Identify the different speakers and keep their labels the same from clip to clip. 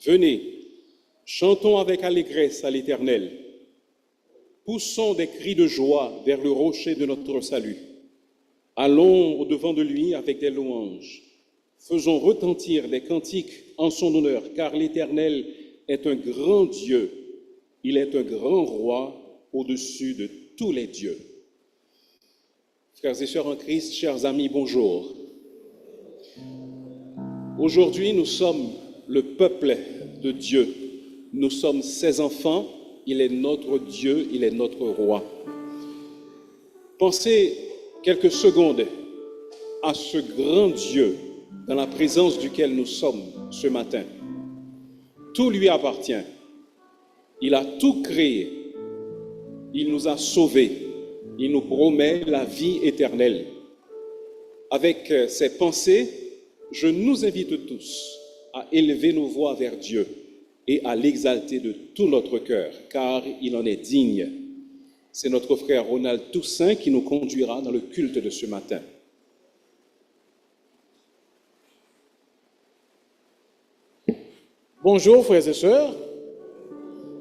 Speaker 1: Venez, chantons avec allégresse à l'Éternel. Poussons des cris de joie vers le rocher de notre salut. Allons au-devant de lui avec des louanges. Faisons retentir des cantiques en son honneur, car l'Éternel est un grand Dieu. Il est un grand roi au-dessus de tous les dieux. Frères et sœurs en Christ, chers amis, bonjour. Aujourd'hui, nous sommes le peuple de Dieu. Nous sommes ses enfants. Il est notre Dieu, il est notre roi. Pensez quelques secondes à ce grand Dieu dans la présence duquel nous sommes ce matin. Tout lui appartient. Il a tout créé. Il nous a sauvés. Il nous promet la vie éternelle. Avec ces pensées, je nous invite tous à élever nos voix vers Dieu et à l'exalter de tout notre cœur, car il en est digne. C'est notre frère Ronald Toussaint qui nous conduira dans le culte de ce matin.
Speaker 2: Bonjour frères et sœurs.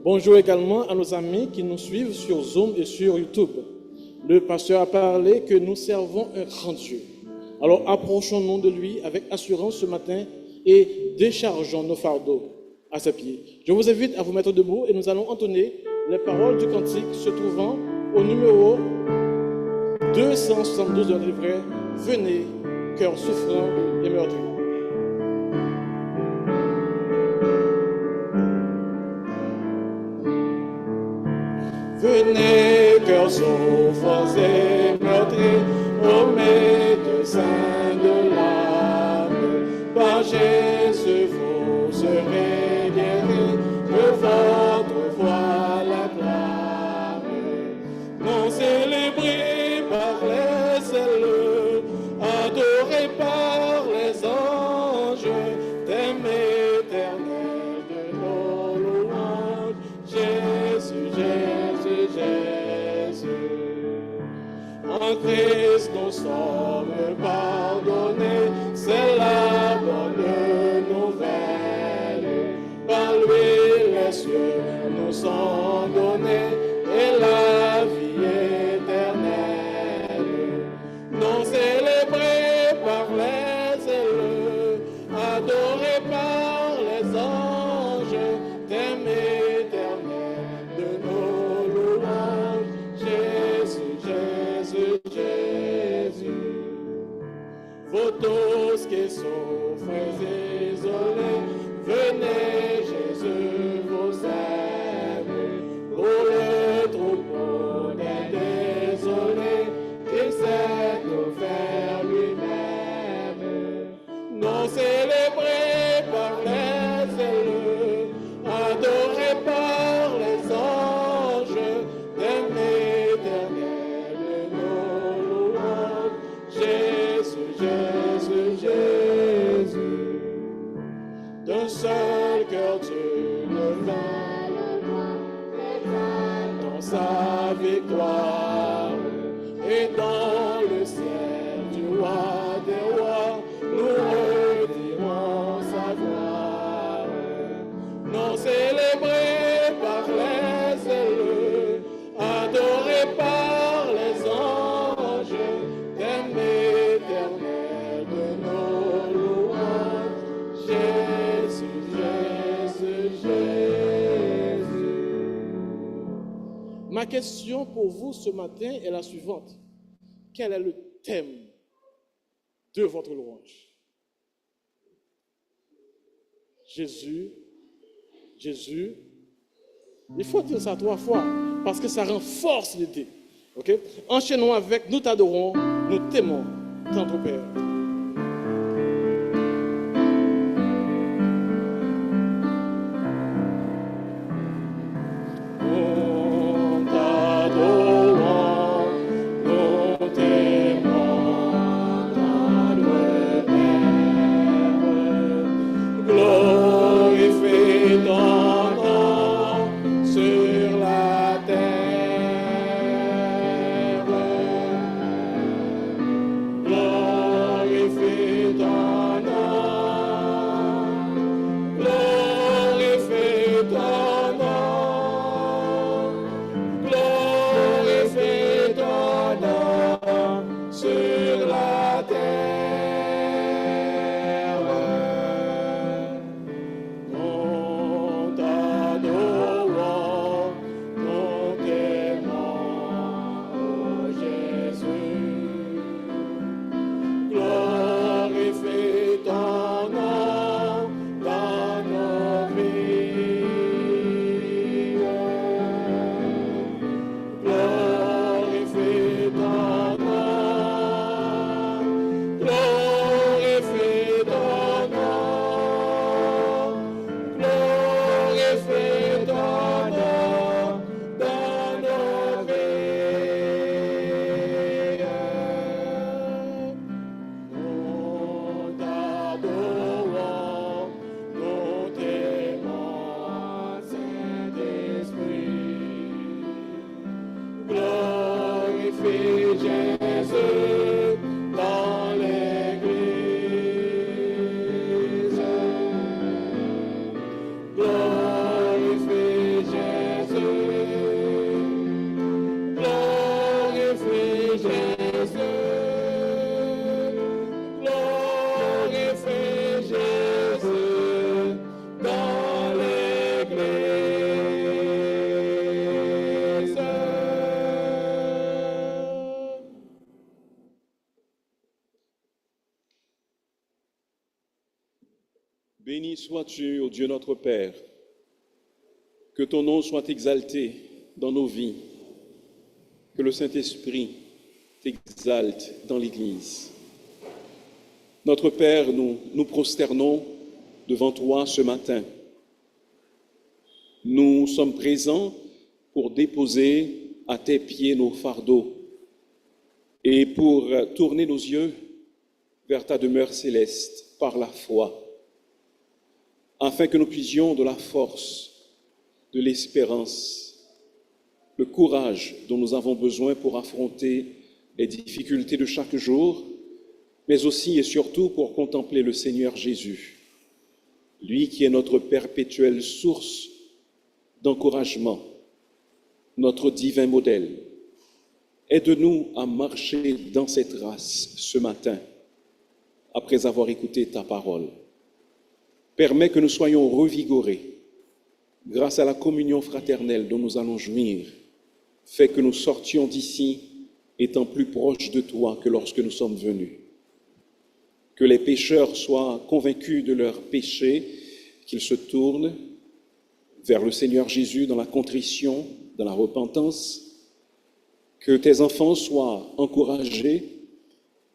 Speaker 2: Bonjour également à nos amis qui nous suivent sur Zoom et sur YouTube. Le pasteur a parlé que nous servons un grand Dieu. Alors approchons-nous de lui avec assurance ce matin et déchargeons nos fardeaux à ses pieds. Je vous invite à vous mettre debout et nous allons entonner les paroles du cantique se trouvant au numéro 272 de notre livret « Venez, cœur souffrant et meurtri ». Venez, cœurs souffrants et meurtris, ô médecins de l'âme, par Jésus vous serez guéris, que votre voix l'acclame. Non célébrés par les ailes, adorés par les anges, thème éternel de nos louanges, Jésus, Jésus, Jésus. En Christ nous sommes pardonnés, c'est la bonne nouvelle. Par lui les cieux nous sont donnés et la vie éternelle. Non célébrés par les élus, adorés par les anges, thème éternel de nos louanges, Jésus, Jésus, Jésus. Vous tous qui souffrez isolés, venez, Jésus vous aime. Pour le troupeau des désolés, il s'est offert lui-même. Non célébrés par les élus, adorés par les anges, thème éternel de nos louanges, Jésus, Jésus, Jésus. D'un seul cœur Dieu le vainc, dans sa victoire, et dans le ciel du roi des rois, nous redirons sa gloire. Non célébrés par les élus, adorés par les anges, thème éternel de nos louanges, Jésus, Jésus, Jésus. Ma question pour vous ce matin est la suivante. Quel est le thème de votre louange? Jésus, Jésus. Il faut dire ça 3 fois parce que ça renforce l'idée. Okay? Enchaînons avec nous t'adorons, nous t'aimons, tendre Père.
Speaker 3: Glory
Speaker 1: Béni sois-tu, ô Dieu notre Père, que ton nom soit exalté dans nos vies, que le Saint-Esprit t'exalte dans l'Église. Notre Père, nous prosternons devant toi ce matin. Nous sommes présents pour déposer à tes pieds nos fardeaux et pour tourner nos yeux vers ta demeure céleste par la foi, afin que nous puissions de la force, de l'espérance, le courage dont nous avons besoin pour affronter les difficultés de chaque jour, mais aussi et surtout pour contempler le Seigneur Jésus, lui qui est notre perpétuelle source d'encouragement, notre divin modèle. Aide-nous à marcher dans cette race ce matin, après avoir écouté ta parole. Permets que nous soyons revigorés grâce à la communion fraternelle dont nous allons jouir. Fais que nous sortions d'ici étant plus proches de toi que lorsque nous sommes venus. Que les pécheurs soient convaincus de leurs péchés, qu'ils se tournent vers le Seigneur Jésus dans la contrition, dans la repentance. Que tes enfants soient encouragés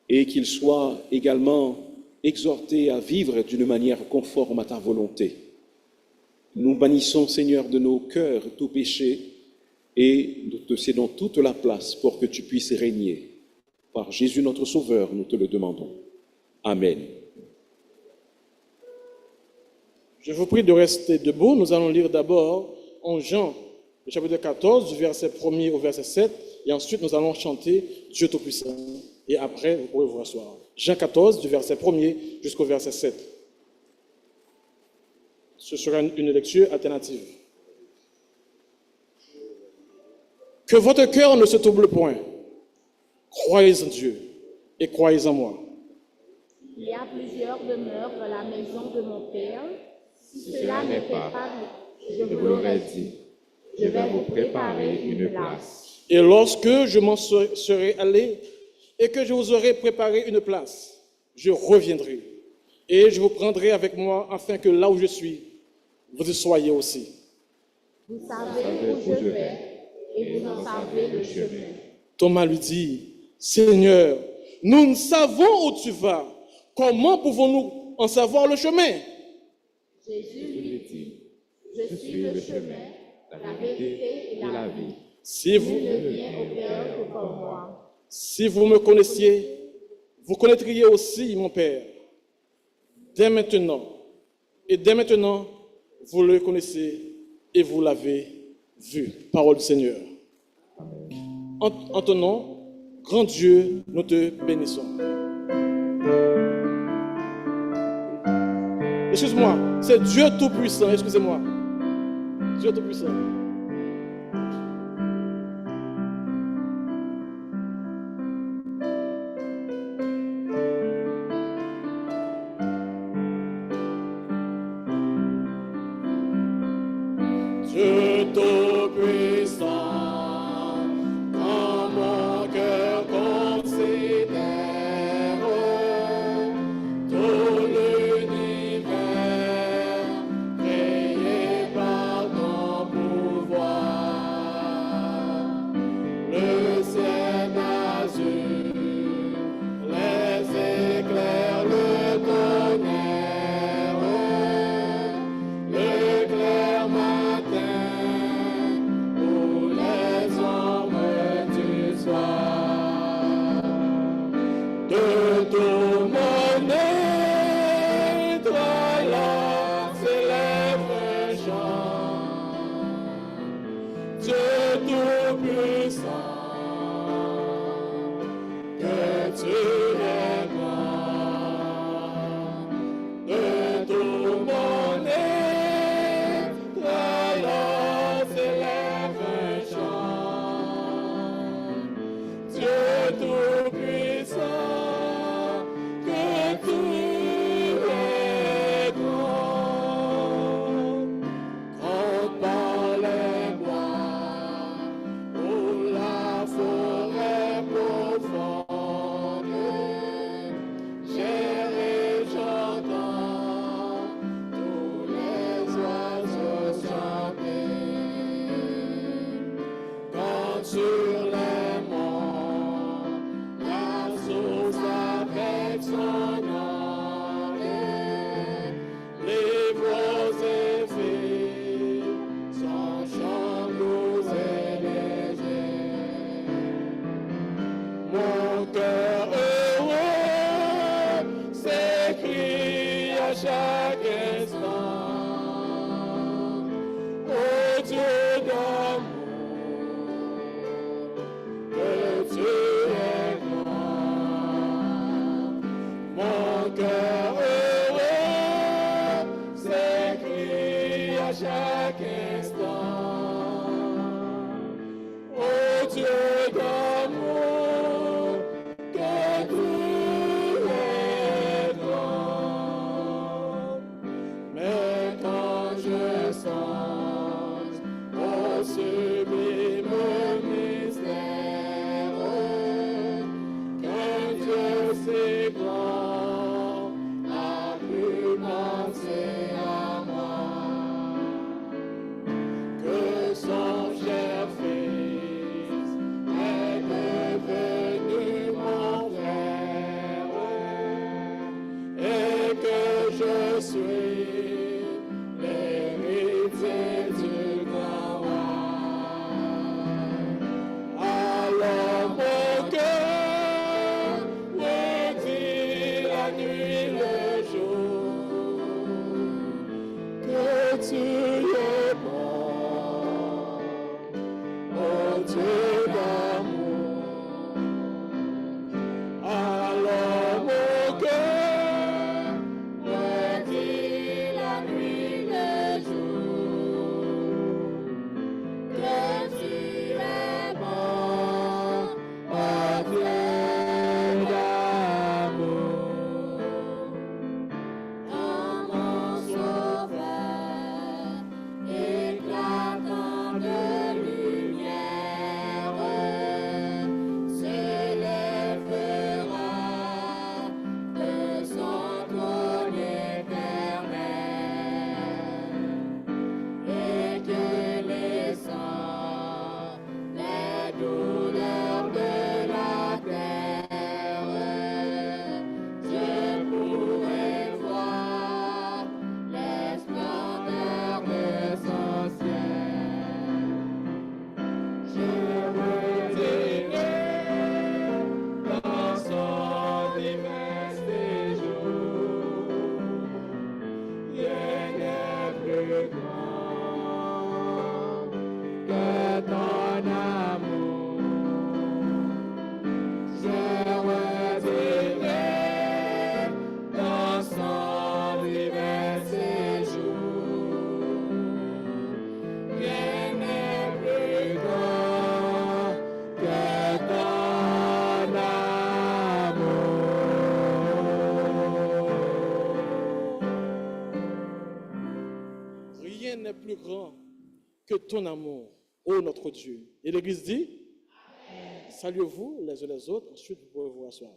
Speaker 1: et qu'ils soient également exhortés à vivre d'une manière conforme à ta volonté. Nous bannissons, Seigneur, de nos cœurs tout péché et nous te cédons toute la place pour que tu puisses régner. Par Jésus notre Sauveur, nous te le demandons. Amen.
Speaker 2: Je vous prie de rester debout. Nous allons lire d'abord en Jean, le chapitre 14, du verset 1er au verset 7, et ensuite nous allons chanter Dieu Tout-Puissant. Et après, vous pourrez vous rasseoir. Jean 14, du verset 1er jusqu'au verset 7. Ce sera une lecture alternative. Que votre cœur ne se trouble point. Croyez en Dieu et croyez en moi.
Speaker 3: Il y a plusieurs demeures dans la maison de mon Père. Si cela n'était pas, je vous l'aurais dit. Je vais vous préparer une place.
Speaker 2: Et lorsque je m'en serai allé et que je vous aurai préparé une place, je reviendrai et je vous prendrai avec moi afin que là où je suis, vous y soyez aussi.
Speaker 3: Vous savez où je vais et vous en savez le chemin.
Speaker 2: Thomas lui dit, Seigneur, nous ne savons où tu vas. Comment pouvons-nous en savoir le chemin?
Speaker 3: Jésus lui dit, je suis le chemin, la vérité et la vie.
Speaker 2: Si vous
Speaker 3: ne vient au Père que par moi.
Speaker 2: Si vous me connaissiez, vous connaîtriez aussi mon Père. Dès maintenant, vous le connaissez et vous l'avez vu. Parole du Seigneur. En ton nom, grand Dieu, nous te bénissons. Excuse-moi, c'est Dieu Tout-Puissant, excusez-moi. Dieu Tout-Puissant. Dieu Tout-Puissant, quand mon cœur considère tout l'univers créé par ton pouvoir, le ciel d'azur, les éclairs, le tonnerre, le clair matin ou les ombres du soir. De tout mon être, alors s'élève un chant. Dieu Tout-Puissant, que tu es grand. De tout mon être, alors s'élève un chant. Dieu Tout-Puissant, que tu es grand. Quand par les bois ou la sur les monts, la source avec son nom, les voix élevées, son chant doux et léger. Mon cœur heureux s'écrie à chaque instant. Oh Dieu d'amour, que tu es grand. Mon cœur heureux s'écrie à chaque instant. Oh Dieu d'amour, que tu es grand. Mais quand je songe au sublime mystère, qu'un Dieu si grand a pu penser à moi, que son cher Fils est devenu mon frère, et que je suis l'héritier du grand roi. Alors mon cœur redit la nuit le jour que tu es bon, oh Dieu d'amour. Alors mon cœur redit la nuit le jour que tu es bon, oh Dieu d'amour. Oh mon sauveur, éclatant de lumière, se lèvera de son trône éternel, et que laissant les douleurs de la terre, je pourrai voir les splendeurs de son ciel. Je me dirai dans son divin séjour, rien n'est plus grand que ton amour. Je redirai dans son divin séjour, rien n'est plus grand que ton amour. Rien n'est plus grand que ton amour, ô notre Dieu. Et l'Église dit, saluez-vous les uns les autres, ensuite vous pouvez vous asseoir.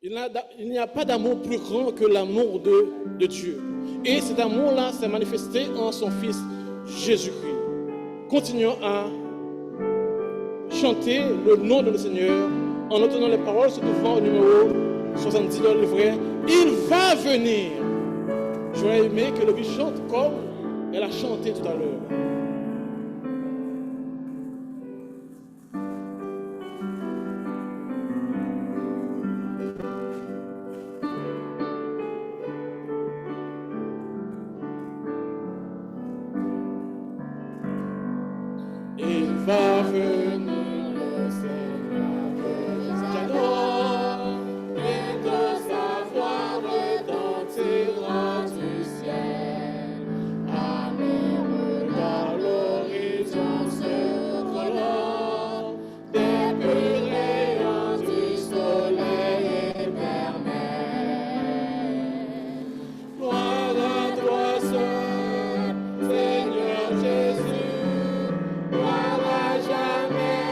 Speaker 2: Il n'y a pas d'amour plus grand que l'amour de Dieu. Et cet amour-là s'est manifesté en son Fils Jésus-Christ. Continuons à chanter le nom de notre Seigneur en entendant les paroles se trouvant au numéro 70 dans le livret. Il va venir. J'aurais aimé que l'Église chante comme elle a chanté tout à l'heure. Il va venir le Seigneur que j'adore, bientôt sa voix retentira du ciel. Amen, regarde l'horizon se colore, des purs rayons du soleil éternel. Gloire à toi seul, Seigneur Jésus. Gloire à jamais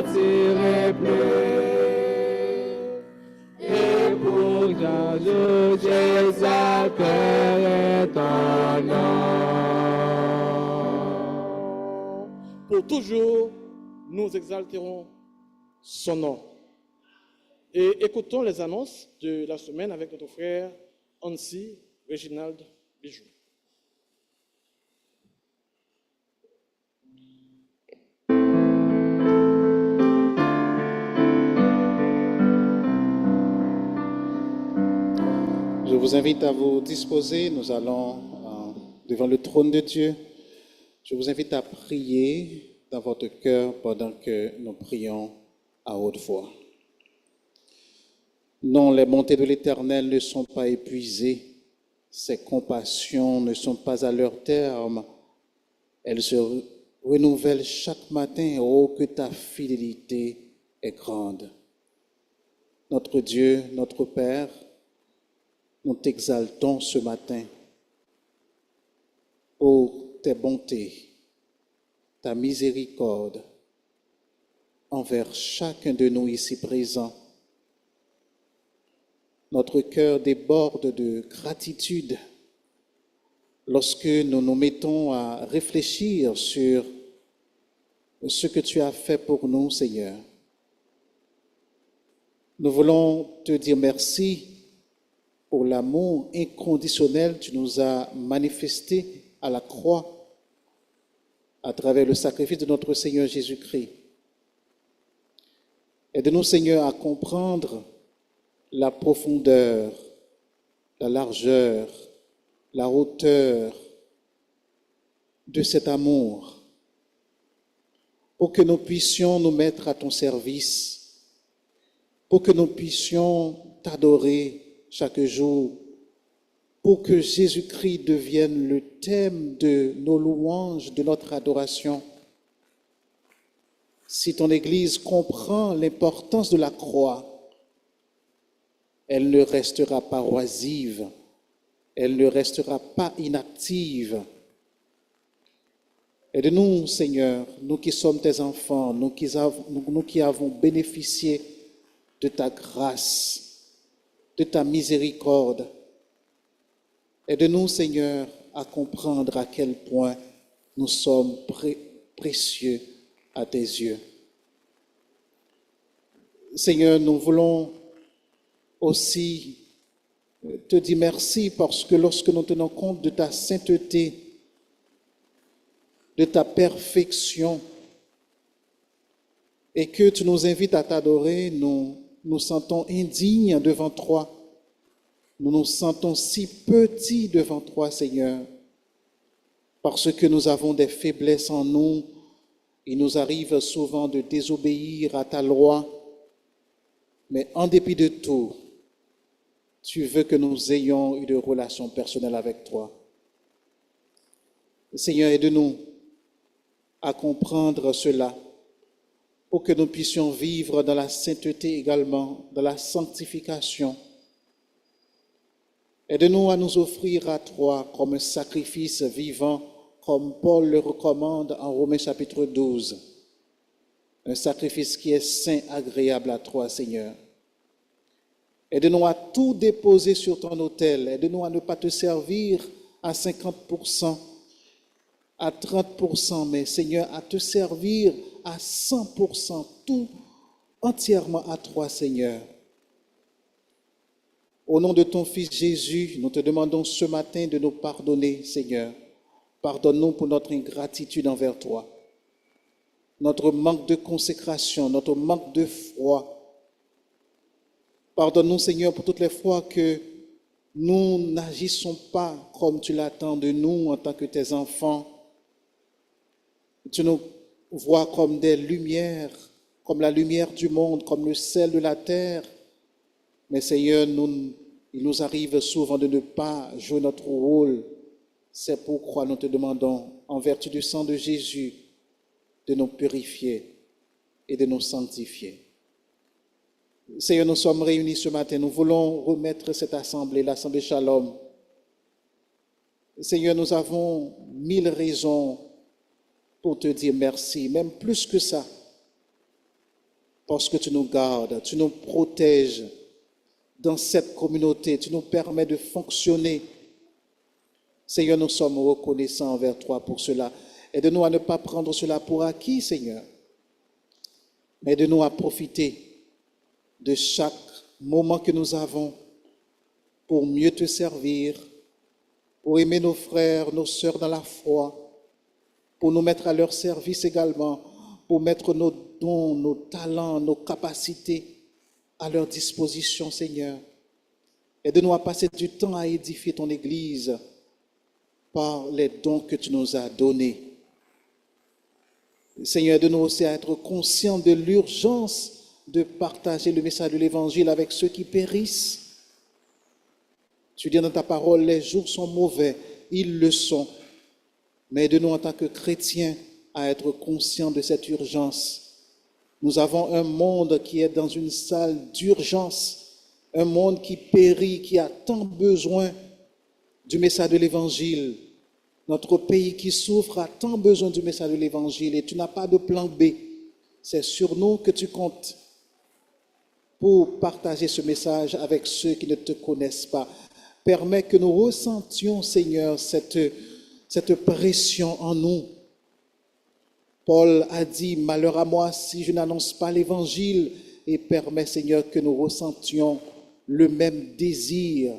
Speaker 4: sentirai plus. Et pour toujours, j'exalterai ton nom.
Speaker 2: Pour toujours, nous exalterons son nom. Et écoutons les annonces de la semaine avec notre frère Hansi Reginald Bijou.
Speaker 5: Je vous invite à vous disposer. Nous allons devant le trône de Dieu. Je vous invite à prier dans votre cœur pendant que nous prions à haute voix. Non, les bontés de l'Éternel ne sont pas épuisées. Ses compassions ne sont pas à leur terme. Elles se renouvellent chaque matin. Oh, que ta fidélité est grande. Notre Dieu, notre Père, nous t'exaltons ce matin pour tes bontés, ta miséricorde envers chacun de nous ici présents. Notre cœur déborde de gratitude lorsque nous nous mettons à réfléchir sur ce que tu as fait pour nous, Seigneur. Nous voulons te dire merci pour l'amour inconditionnel que tu nous as manifesté à la croix à travers le sacrifice de notre Seigneur Jésus-Christ. Aide-nous, Seigneur, à comprendre la profondeur, la largeur, la hauteur de cet amour, pour que nous puissions nous mettre à ton service, pour que nous puissions t'adorer chaque jour, pour que Jésus-Christ devienne le thème de nos louanges, de notre adoration. Si ton Église comprend l'importance de la croix, elle ne restera pas oisive, elle ne restera pas inactive. Aide-nous, Seigneur, nous qui sommes tes enfants, nous qui avons bénéficié de ta grâce, de ta miséricorde. Aide-nous, Seigneur, à comprendre à quel point nous sommes précieux à tes yeux. Seigneur, nous voulons aussi te dire merci parce que lorsque nous tenons compte de ta sainteté, de ta perfection, et que tu nous invites à t'adorer, nous nous sentons indignes devant toi. Nous nous sentons si petits devant toi, Seigneur, parce que nous avons des faiblesses en nous. Il nous arrive souvent de désobéir à ta loi, mais en dépit de tout, tu veux que nous ayons une relation personnelle avec toi. Seigneur, aide-nous à comprendre cela, pour que nous puissions vivre dans la sainteté également, dans la sanctification. Aide-nous à nous offrir à toi comme un sacrifice vivant, comme Paul le recommande en Romains chapitre 12. Un sacrifice qui est saint, agréable à toi, Seigneur. Aide-nous à tout déposer sur ton autel. Aide-nous à ne pas te servir à 50%, à 30%, mais Seigneur, à te servir à 100%, tout entièrement à toi, Seigneur. Au nom de ton Fils Jésus, nous te demandons ce matin de nous pardonner, Seigneur. Pardonne-nous pour notre ingratitude envers toi, notre manque de consécration, notre manque de foi. Pardonne-nous, Seigneur, pour toutes les fois que nous n'agissons pas comme tu l'attends de nous en tant que tes enfants. Tu nous vois comme des lumières, comme la lumière du monde, comme le sel de la terre. Mais Seigneur, il nous arrive souvent de ne pas jouer notre rôle. C'est pourquoi nous te demandons, en vertu du sang de Jésus, de nous purifier et de nous sanctifier. Seigneur, nous sommes réunis ce matin. Nous voulons remettre cette assemblée, l'Assemblée Shalom. Seigneur, nous avons 1000 raisons pour te dire merci, même plus que ça. parce que tu nous gardes, tu nous protèges dans cette communauté, tu nous permets de fonctionner. Seigneur, nous sommes reconnaissants envers toi pour cela. Aide-nous à ne pas prendre cela pour acquis, Seigneur. Mais aide-nous à profiter de chaque moment que nous avons pour mieux te servir, pour aimer nos frères, nos sœurs dans la foi, pour nous mettre à leur service également, pour mettre nos dons, nos talents, nos capacités à leur disposition, Seigneur. Aide-nous à passer du temps à édifier ton Église par les dons que tu nous as donnés. Seigneur, aide-nous aussi à être conscients de l'urgence de partager le message de l'Évangile avec ceux qui périssent. Tu dis dans ta parole, les jours sont mauvais, ils le sont. Mais aide-nous en tant que chrétiens à être conscients de cette urgence. Nous avons un monde qui est dans une salle d'urgence, un monde qui périt, qui a tant besoin du message de l'Évangile. Notre pays qui souffre a tant besoin du message de l'Évangile et tu n'as pas de plan B. C'est sur nous que tu comptes pour partager ce message avec ceux qui ne te connaissent pas. Permets que nous ressentions, Seigneur, cette pression en nous. Paul a dit, malheur à moi si je n'annonce pas l'Évangile, et permets, Seigneur, que nous ressentions le même désir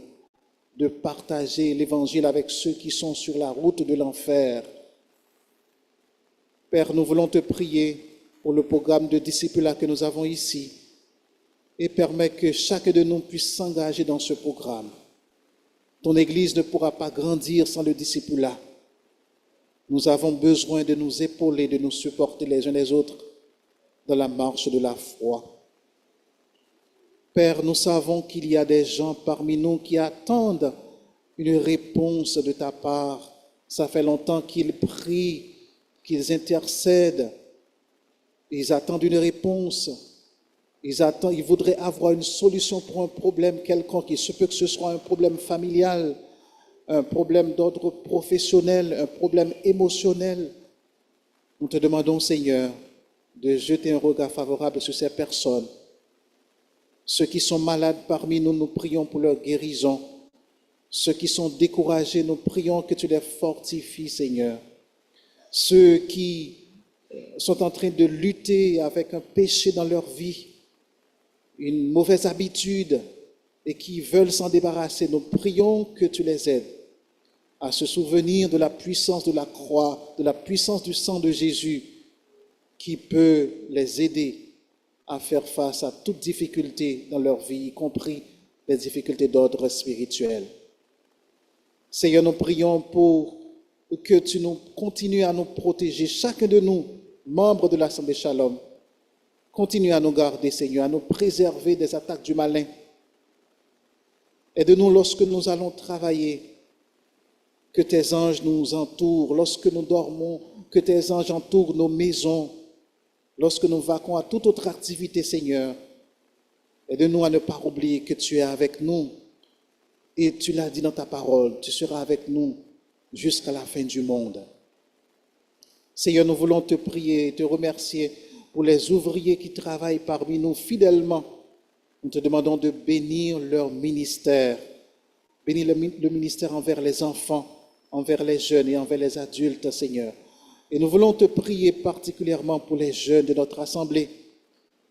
Speaker 5: de partager l'Évangile avec ceux qui sont sur la route de l'enfer. Père, nous voulons te prier pour le programme de discipulats que nous avons ici et permets que chacun de nous puisse s'engager dans ce programme. Ton Église ne pourra pas grandir sans le discipulat. Nous avons besoin de nous épauler, de nous supporter les uns les autres dans la marche de la foi. Père, nous savons qu'il y a des gens parmi nous qui attendent une réponse de ta part. Ça fait longtemps qu'ils prient, qu'ils intercèdent. Ils attendent une réponse. Ils voudraient avoir une solution pour un problème quelconque. Il se peut que ce soit un problème familial, un problème d'ordre professionnel, un problème émotionnel. Nous te demandons, Seigneur, de jeter un regard favorable sur ces personnes. Ceux qui sont malades parmi nous, nous prions pour leur guérison. Ceux qui sont découragés, nous prions que tu les fortifies, Seigneur. Ceux qui sont en train de lutter avec un péché dans leur vie, une mauvaise habitude, et qui veulent s'en débarrasser, nous prions que tu les aides à se souvenir de la puissance de la croix, de la puissance du sang de Jésus, qui peut les aider à faire face à toute difficulté dans leur vie, y compris les difficultés d'ordre spirituel. Seigneur, nous prions pour que tu nous continues à nous protéger, chacun de nous, membres de l'Assemblée Shalom. Continue à nous garder, Seigneur, à nous préserver des attaques du malin. Aide-nous lorsque nous allons travailler, que tes anges nous entourent. Lorsque nous dormons, que tes anges entourent nos maisons. Lorsque nous vaquons à toute autre activité, Seigneur, aide-nous à ne pas oublier que tu es avec nous. Et tu l'as dit dans ta parole, tu seras avec nous jusqu'à la fin du monde. Seigneur, nous voulons te prier et te remercier pour les ouvriers qui travaillent parmi nous fidèlement. Nous te demandons de bénir leur ministère. Bénis le ministère envers les enfants, envers les jeunes et envers les adultes, Seigneur. Et nous voulons te prier particulièrement pour les jeunes de notre assemblée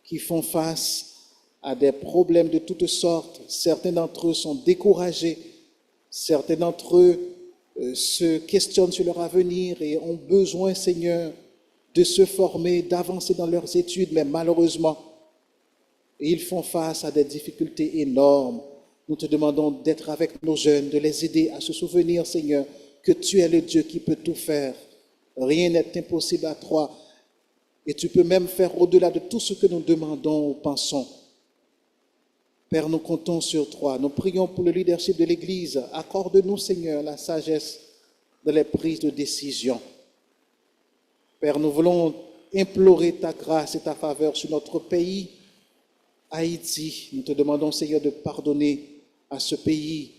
Speaker 5: qui font face à des problèmes de toutes sortes. Certains d'entre eux sont découragés. Certains d'entre eux se questionnent sur leur avenir et ont besoin, Seigneur, de se former, d'avancer dans leurs études, mais malheureusement, ils font face à des difficultés énormes. Nous te demandons d'être avec nos jeunes, de les aider à se souvenir, Seigneur, que tu es le Dieu qui peut tout faire. Rien n'est impossible à toi. Et tu peux même faire au-delà de tout ce que nous demandons ou pensons. Père, nous comptons sur toi. Nous prions pour le leadership de l'Église. Accorde-nous, Seigneur, la sagesse de les prises de décision. Père, nous voulons implorer ta grâce et ta faveur sur notre pays, Haïti. Nous te demandons, Seigneur, de pardonner à ce pays.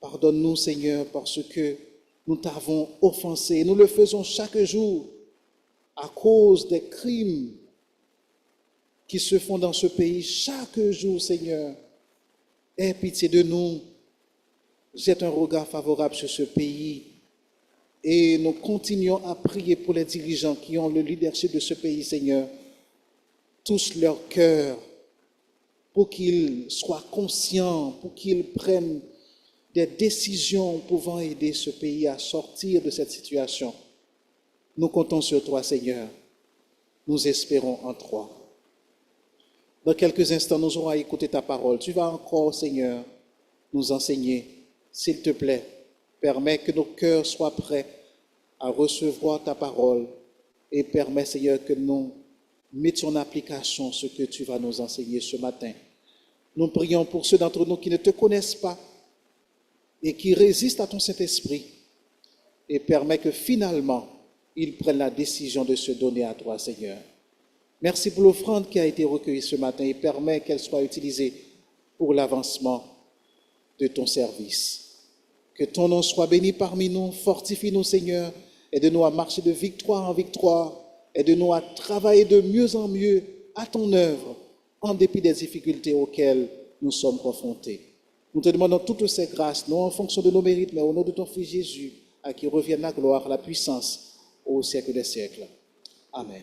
Speaker 5: Pardonne-nous, Seigneur, parce que nous t'avons offensé. Nous le faisons chaque jour à cause des crimes qui se font dans ce pays chaque jour, Seigneur. Aie pitié de nous. Jette un regard favorable sur ce pays. Et nous continuons à prier pour les dirigeants qui ont le leadership de ce pays, Seigneur. Touche leur cœur pour qu'ils soient conscients, pour qu'ils prennent des décisions pouvant aider ce pays à sortir de cette situation. Nous comptons sur toi, Seigneur. Nous espérons en toi. Dans quelques instants, nous aurons à écouter ta parole. Tu vas encore, Seigneur, nous enseigner. S'il te plaît, permets que nos cœurs soient prêts à recevoir ta parole et permets, Seigneur, que nous mettions en application ce que tu vas nous enseigner ce matin. Nous prions pour ceux d'entre nous qui ne te connaissent pas et qui résistent à ton Saint-Esprit et permets que finalement, ils prennent la décision de se donner à toi, Seigneur. Merci pour l'offrande qui a été recueillie ce matin et permets qu'elle soit utilisée pour l'avancement de ton service. Que ton nom soit béni parmi nous, fortifie-nous, Seigneur, aide-nous à marcher de victoire en victoire, aide-nous à travailler de mieux en mieux à ton œuvre, en dépit des difficultés auxquelles nous sommes confrontés. Nous te demandons toutes ces grâces, non en fonction de nos mérites, mais au nom de ton Fils Jésus, à qui revienne la gloire, la puissance, au siècle des siècles. Amen.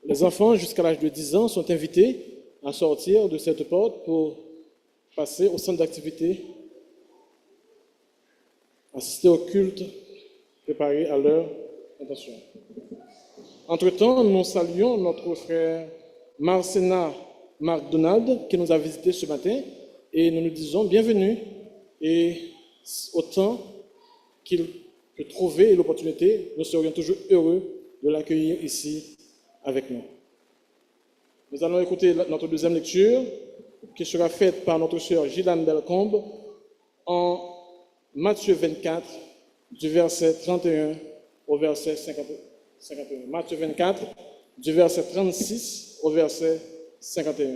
Speaker 2: Les enfants jusqu'à l'âge de 10 ans sont invités à sortir de cette porte pour passer au centre d'activité, assister au culte préparé à leur intention. Entre-temps, nous saluons notre frère Marcena McDonald qui nous a visités ce matin et nous nous disons bienvenue et autant qu'il peut trouver l'opportunité, nous serions toujours heureux de l'accueillir ici avec nous. Nous allons écouter notre deuxième lecture qui sera faite par notre sœur Gilane Belcombe en Matthieu 24 du verset 31 au verset 51. Matthieu 24 du verset 36 au verset 51.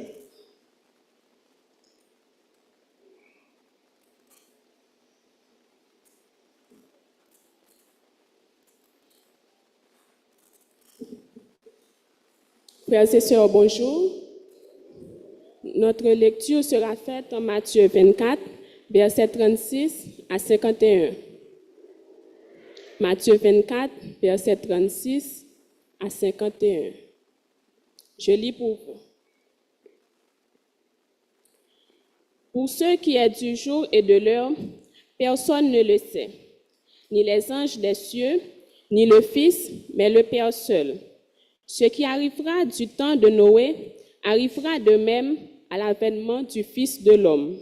Speaker 6: Frères et sœurs, bonjour. Notre lecture sera faite en Matthieu 24, versets 36 à 51. Matthieu 24, versets 36 à 51. Je lis pour vous. Pour ce qui est du jour et de l'heure, personne ne le sait, ni les anges des cieux, ni le Fils, mais le Père seul. Ce qui arrivera du temps de Noé arrivera de même à l'avènement du Fils de l'homme.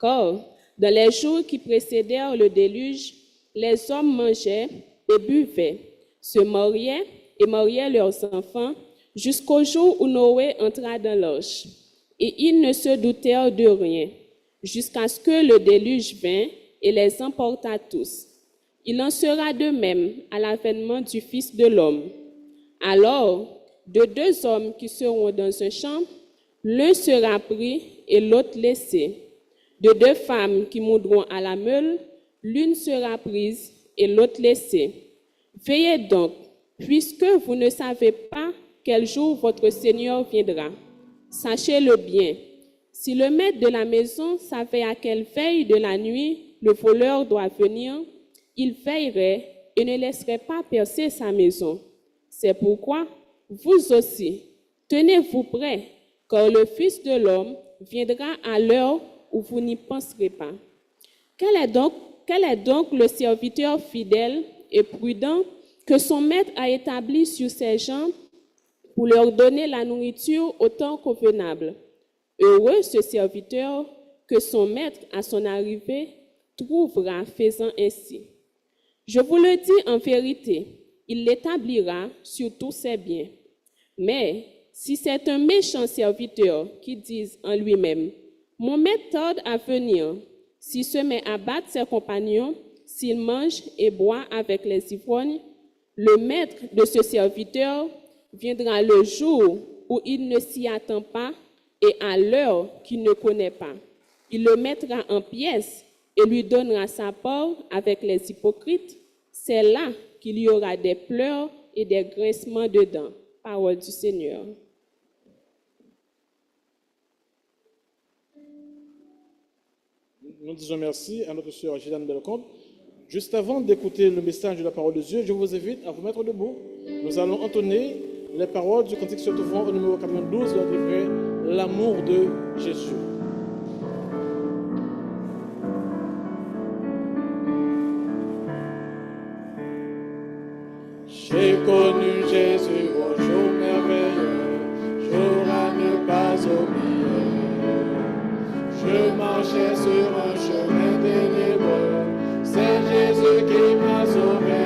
Speaker 6: Car dans les jours qui précédèrent le déluge, les hommes mangeaient et buvaient, se mariaient et mariaient leurs enfants, jusqu'au jour où Noé entra dans l'arche. Et ils ne se doutèrent de rien, jusqu'à ce que le déluge vînt et les emporta tous. Il en sera de même à l'avènement du Fils de l'homme. Alors, de deux hommes qui seront dans un champ, l'un sera pris et l'autre laissé. De deux femmes qui moudront à la meule, l'une sera prise et l'autre laissée. Veillez donc, puisque vous ne savez pas quel jour votre Seigneur viendra. Sachez-le bien, si le maître de la maison savait à quelle veille de la nuit le voleur doit venir, il veillerait et ne laisserait pas percer sa maison. C'est pourquoi, vous aussi, tenez-vous prêts, car le Fils de l'homme viendra à l'heure où vous n'y penserez pas. Quel est donc le serviteur fidèle et prudent que son maître a établi sur ses gens pour leur donner la nourriture au temps convenable? Heureux ce serviteur que son maître, à son arrivée, trouvera faisant ainsi. Je vous le dis en vérité, il l'établira sur tous ses biens. Mais si c'est un méchant serviteur qui dit en lui-même, « Mon maître tarde à venir », s'il se met à battre ses compagnons, s'il mange et boit avec les ivrognes, le maître de ce serviteur viendra le jour où il ne s'y attend pas et à l'heure qu'il ne connaît pas. Il le mettra en pièces et lui donnera sa part avec les hypocrites, c'est là qu'il y aura des pleurs et des grincements de dents. Parole du Seigneur.
Speaker 2: Nous disons merci à notre sœur Gilane Bellecombe. Juste avant d'écouter le message de la parole de Dieu, je vous invite à vous mettre debout. Nous allons entonner les paroles du cantique se trouvant au numéro 92 de notre livret, L'amour de Jésus. J'ai connu Jésus au jour merveilleux, jour à ne pas oublier. Je marchais sur un chemin ténébreux, c'est Jésus qui m'a sauvé.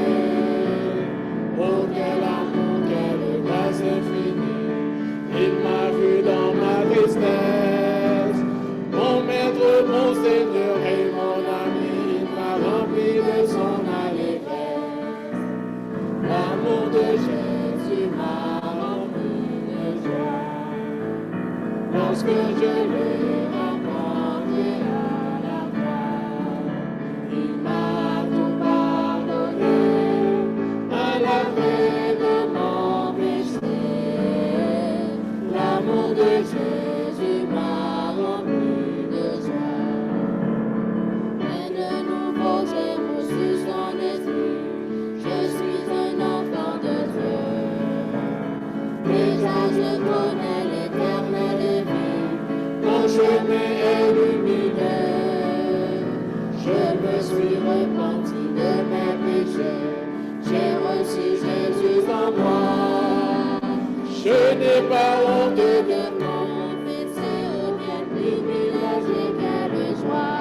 Speaker 2: Oh, quel amour, quelle grâce infinie, il m'a vu dans ma tristesse. Mon maître, mon Seigneur et mon ami, il m'a rempli de son allégresse. L'amour de Jésus m'a rempli de joie. Lorsque je l'ai rencontré à la croix, il m'a tout pardonné à la fin de mon péché. L'amour de Jésus m'a rempli de joie. Et de nouveau j'ai reçu son esprit. Je suis un enfant de Dieu. Déjà je connais l'éternelle vie. Mon chemin est lumineux. Je me suis repenti de mes péchés. J'ai reçu Jésus en moi. Je n'ai pas honte de confesser. Oh, quel privilège et quelle joie.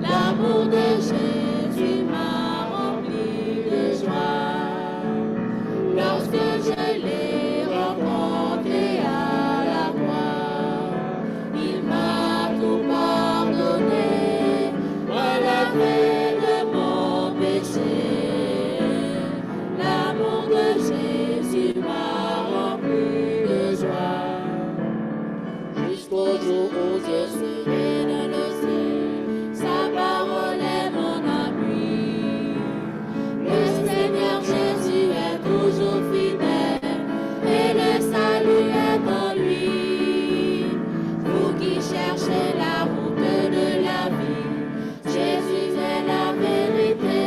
Speaker 2: L'amour de Jésus m'a rempli de joie. Lorsque je l'ai rencontré à la croix, il m'a tout pardonné à la fin de mon péché. L'amour de Jésus m'a rempli de joie. Jusqu'au jour où je serai dans le ciel, sa parole est mon appui. Le Seigneur Jésus est toujours fidèle et le salut est en lui. Vous qui cherchez la route de la vie, Jésus est la vérité.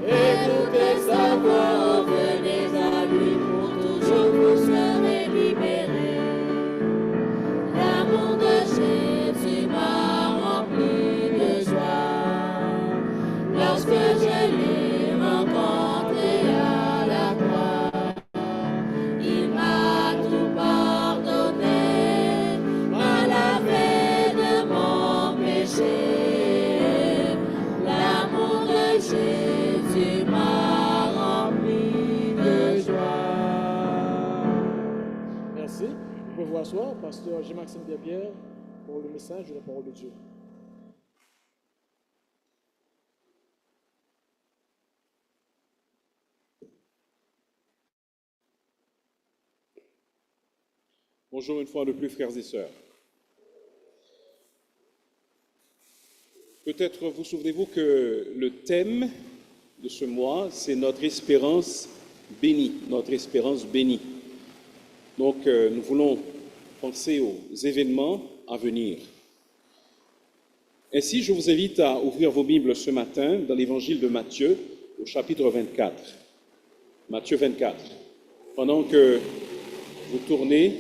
Speaker 2: Écoutez sa voix, venez à lui, pour toujours vous serez libérés. L'amour de Jésus m'a rempli de joie. Lorsque je l'ai rencontré à la croix, il m'a tout pardonné à la fin de mon péché. L'amour de Jésus m'a rempli de joie. Merci. Vous pouvez vous asseoir, pasteur Jean-Maxime Desbières, pour le message de la parole de Dieu.
Speaker 1: Bonjour une fois de plus, frères et sœurs. Peut-être vous souvenez-vous que le thème de ce mois, c'est notre espérance bénie, notre espérance bénie. Donc, nous voulons penser aux événements à venir. Ainsi, je vous invite à ouvrir vos Bibles ce matin dans l'évangile de Matthieu, au chapitre 24. Matthieu 24. Pendant que vous tournez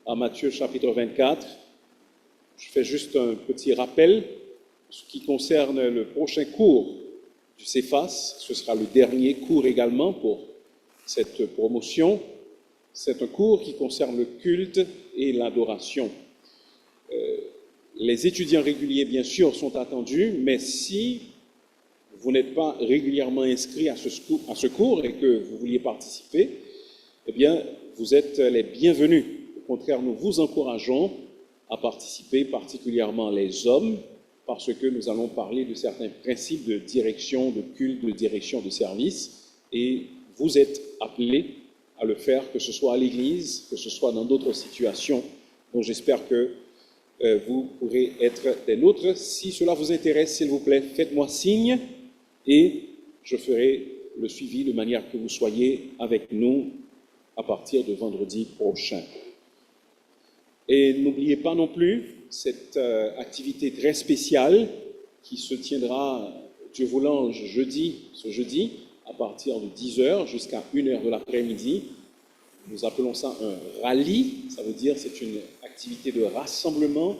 Speaker 1: à Matthieu chapitre 24, je fais juste un petit rappel ce qui concerne le prochain cours du CEFAS. Ce sera le dernier cours également pour cette promotion. C'est un cours qui concerne le culte et l'adoration. Les étudiants réguliers, bien sûr, sont attendus, mais si vous n'êtes pas régulièrement inscrit à ce cours et que vous vouliez participer, eh bien, vous êtes les bienvenus. Au contraire, nous vous encourageons à participer, particulièrement les hommes, parce que nous allons parler de certains principes de direction, de culte, de direction de service, et vous êtes appelés à le faire, que ce soit à l'église, que ce soit dans d'autres situations. Donc j'espère que vous pourrez être des nôtres. Si cela vous intéresse, s'il vous plaît, faites-moi signe et je ferai le suivi de manière que vous soyez avec nous à partir de vendredi prochain. Et n'oubliez pas non plus cette activité très spéciale qui se tiendra, Dieu voulant, ce jeudi, à partir de 10h jusqu'à 1h de l'après-midi. Nous appelons ça un rallye, ça veut dire c'est une activité de rassemblement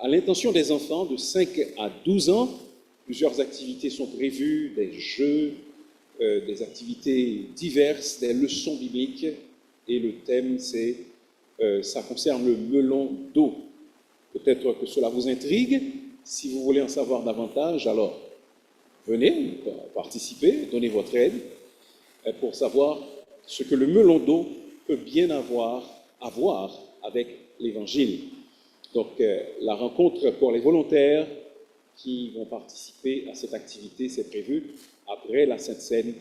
Speaker 1: à l'intention des enfants de 5 à 12 ans. Plusieurs activités sont prévues, des jeux, des activités diverses, des leçons bibliques, et le thème c'est ça concerne le melon d'eau. Peut-être que cela vous intrigue. Si vous voulez en savoir davantage, alors venez participer, donnez votre aide pour savoir ce que le melon d'eau peut bien avoir à voir avec l'Évangile. Donc, la rencontre pour les volontaires qui vont participer à cette activité, c'est prévu après la Sainte Seine,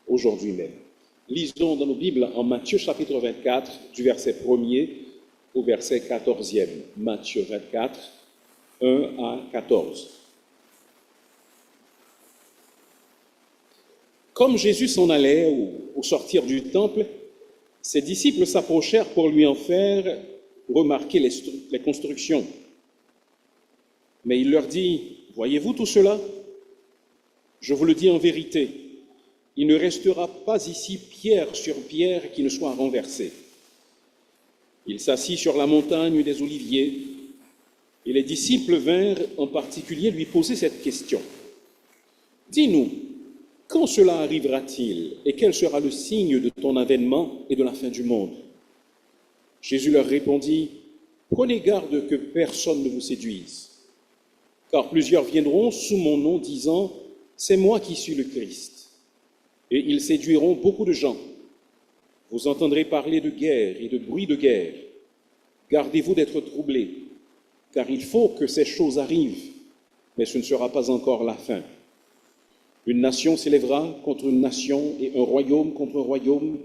Speaker 1: aujourd'hui même. Lisons dans nos Bibles en Matthieu chapitre 24, du verset 1er au verset 14e. Matthieu 24, 1 à 14. Comme Jésus s'en allait au sortir du temple, ses disciples s'approchèrent pour lui en faire remarquer les constructions. Mais il leur dit, « Voyez-vous tout cela? Je vous le dis en vérité, il ne restera pas ici pierre sur pierre qui ne soit renversée. » Il s'assit sur la montagne des Oliviers, et les disciples vinrent en particulier lui poser cette question. « Dis-nous, quand cela arrivera-t-il et quel sera le signe de ton avènement et de la fin du monde ?» Jésus leur répondit, « Prenez garde que personne ne vous séduise, car plusieurs viendront sous mon nom disant, « C'est moi qui suis le Christ. » Et ils séduiront beaucoup de gens. Vous entendrez parler de guerre et de bruit de guerre. Gardez-vous d'être troublés, car il faut que ces choses arrivent, mais ce ne sera pas encore la fin. Une nation s'élèvera contre une nation et un royaume contre un royaume,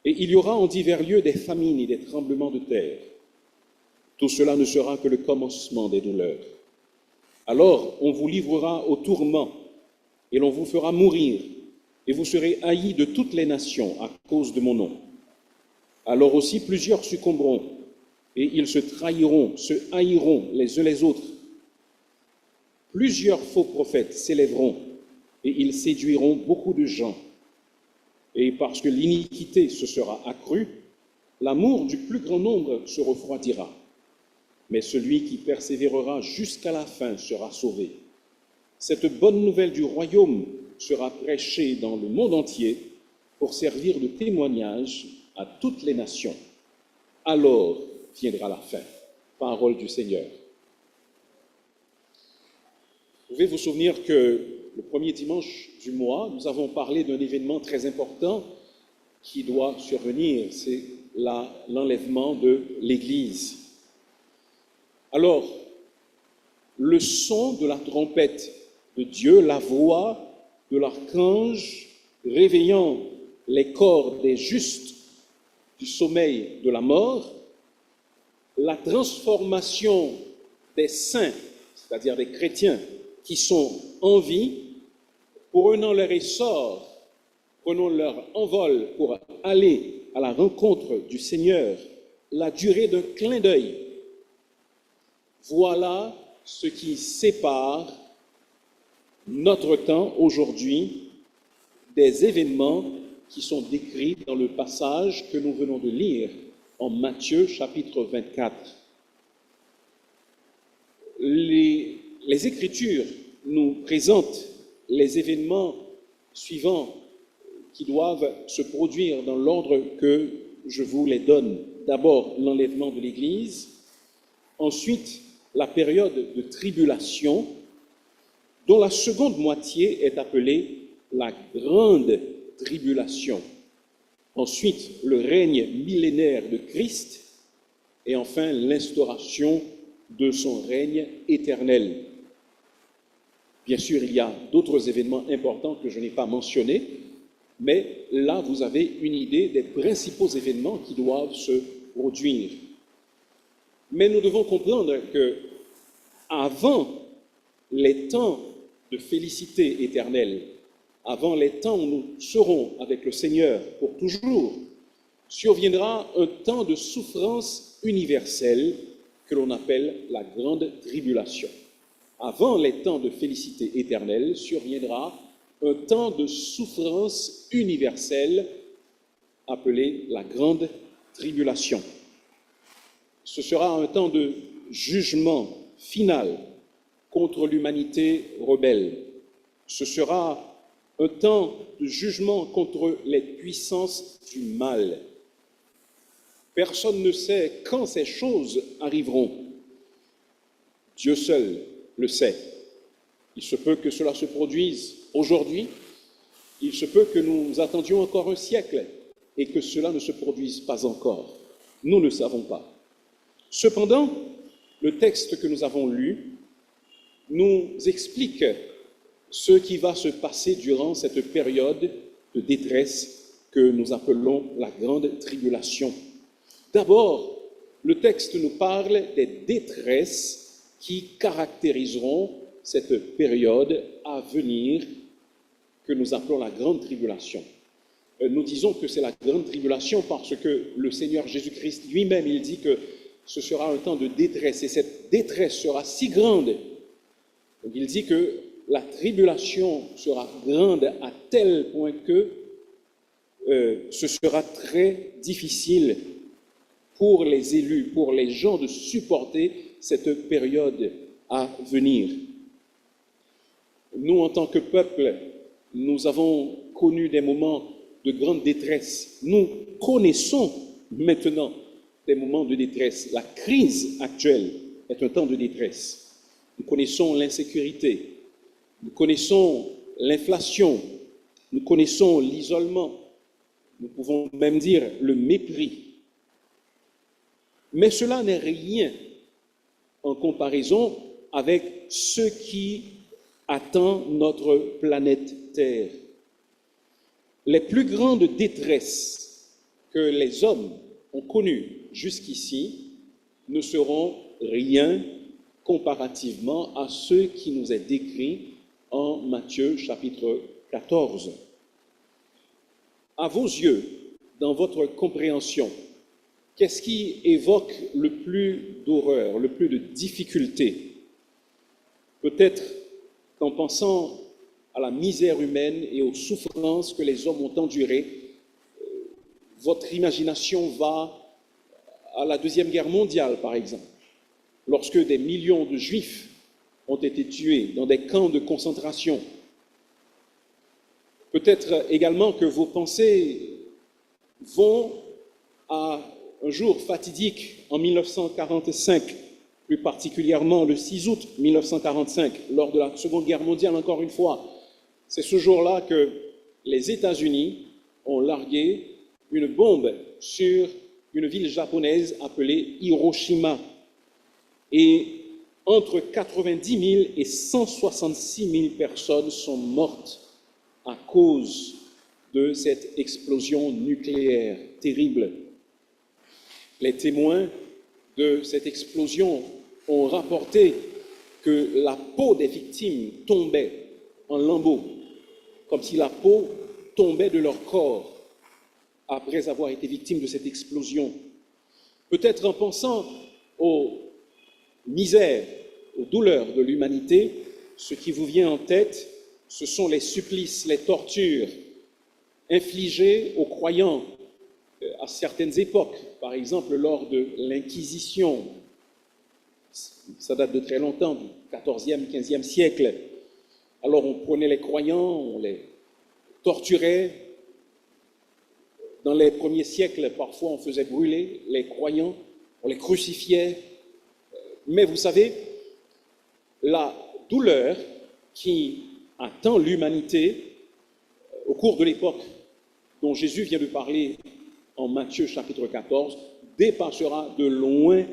Speaker 1: et il y aura en divers lieux des famines et des tremblements de terre. Tout cela ne sera que le commencement des douleurs. Alors on vous livrera au tourment, et l'on vous fera mourir, et vous serez haïs de toutes les nations à cause de mon nom. Alors aussi plusieurs succomberont, et ils se trahiront, se haïront les uns les autres. Plusieurs faux prophètes s'élèveront, et ils séduiront beaucoup de gens. Et parce que l'iniquité se sera accrue, l'amour du plus grand nombre se refroidira. Mais celui qui persévérera jusqu'à la fin sera sauvé. Cette bonne nouvelle du royaume sera prêchée dans le monde entier pour servir de témoignage à toutes les nations. Alors viendra la fin. Parole du Seigneur. Vous pouvez vous souvenir que le premier dimanche du mois, nous avons parlé d'un événement très important qui doit survenir, c'est l'enlèvement de l'Église. Alors, le son de la trompette de Dieu, la voix de l'archange réveillant les corps des justes du sommeil de la mort, la transformation des saints, c'est-à-dire des chrétiens qui sont en vie, prenant leur essor, prenant leur envol pour aller à la rencontre du Seigneur, la durée d'un clin d'œil. Voilà ce qui sépare notre temps aujourd'hui des événements qui sont décrits dans le passage que nous venons de lire en Matthieu chapitre 24. Les Écritures nous présentent les événements suivants qui doivent se produire dans l'ordre que je vous les donne. D'abord, l'enlèvement de l'Église, ensuite, la période de tribulation, dont la seconde moitié est appelée la grande tribulation. Ensuite, le règne millénaire de Christ, et enfin l'instauration de son règne éternel. Bien sûr, il y a d'autres événements importants que je n'ai pas mentionnés, mais là, vous avez une idée des principaux événements qui doivent se produire. Mais nous devons comprendre que avant les temps de félicité éternelle, avant les temps où nous serons avec le Seigneur pour toujours, surviendra un temps de souffrance universelle que l'on appelle la grande tribulation. Avant les temps de félicité éternelle, surviendra un temps de souffrance universelle appelé la grande tribulation. Ce sera un temps de jugement final contre l'humanité rebelle. Ce sera un temps de jugement contre les puissances du mal. Personne ne sait quand ces choses arriveront. Dieu seul le sait. Il se peut que cela se produise aujourd'hui. Il se peut que nous attendions encore un siècle et que cela ne se produise pas encore. Nous ne savons pas. Cependant, le texte que nous avons lu nous explique ce qui va se passer durant cette période de détresse que nous appelons la grande tribulation. D'abord, le texte nous parle des détresses qui caractériseront cette période à venir que nous appelons la grande tribulation. Nous disons que c'est la grande tribulation parce que le Seigneur Jésus-Christ lui-même, il dit que ce sera un temps de détresse et cette détresse sera si grande. Donc il dit que la tribulation sera grande à tel point que ce sera très difficile pour les élus, pour les gens de supporter cette période à venir. Nous, en tant que peuple, nous avons connu des moments de grande détresse. Nous connaissons maintenant des moments de détresse. La crise actuelle est un temps de détresse. Nous connaissons l'insécurité, nous connaissons l'inflation, nous connaissons l'isolement, nous pouvons même dire le mépris. Mais cela n'est rien en comparaison avec ce qui attend notre planète Terre. Les plus grandes détresses que les hommes ont connues jusqu'ici ne seront rien comparativement à ce qui nous est décrit en Matthieu chapitre 14. À vos yeux, dans votre compréhension, qu'est-ce qui évoque le plus d'horreur, le plus de difficulté? Peut-être qu'en pensant à la misère humaine et aux souffrances que les hommes ont endurées, votre imagination va à la Deuxième Guerre mondiale, par exemple, lorsque des millions de Juifs ont été tués dans des camps de concentration. Peut-être également que vos pensées vont à un jour fatidique en 1945, plus particulièrement le 6 août 1945, lors de la Seconde Guerre mondiale, encore une fois. C'est ce jour-là que les États-Unis ont largué une bombe sur une ville japonaise appelée Hiroshima. Et entre 90 000 et 166 000 personnes sont mortes à cause de cette explosion nucléaire terrible. Les témoins de cette explosion ont rapporté que la peau des victimes tombait en lambeaux, comme si la peau tombait de leur corps après avoir été victimes de cette explosion. Peut-être en pensant aux misères, aux douleurs de l'humanité, ce qui vous vient en tête, ce sont les supplices, les tortures infligées aux croyants à certaines époques, par exemple lors de l'Inquisition. Ça date de très longtemps, du XIVe, XVe siècle. Alors on prenait les croyants, on les torturait. Dans les premiers siècles, parfois on faisait brûler les croyants, on les crucifiait. Mais vous savez, la douleur qui attend l'humanité au cours de l'époque dont Jésus vient de parler en Matthieu chapitre 14 dépassera de loin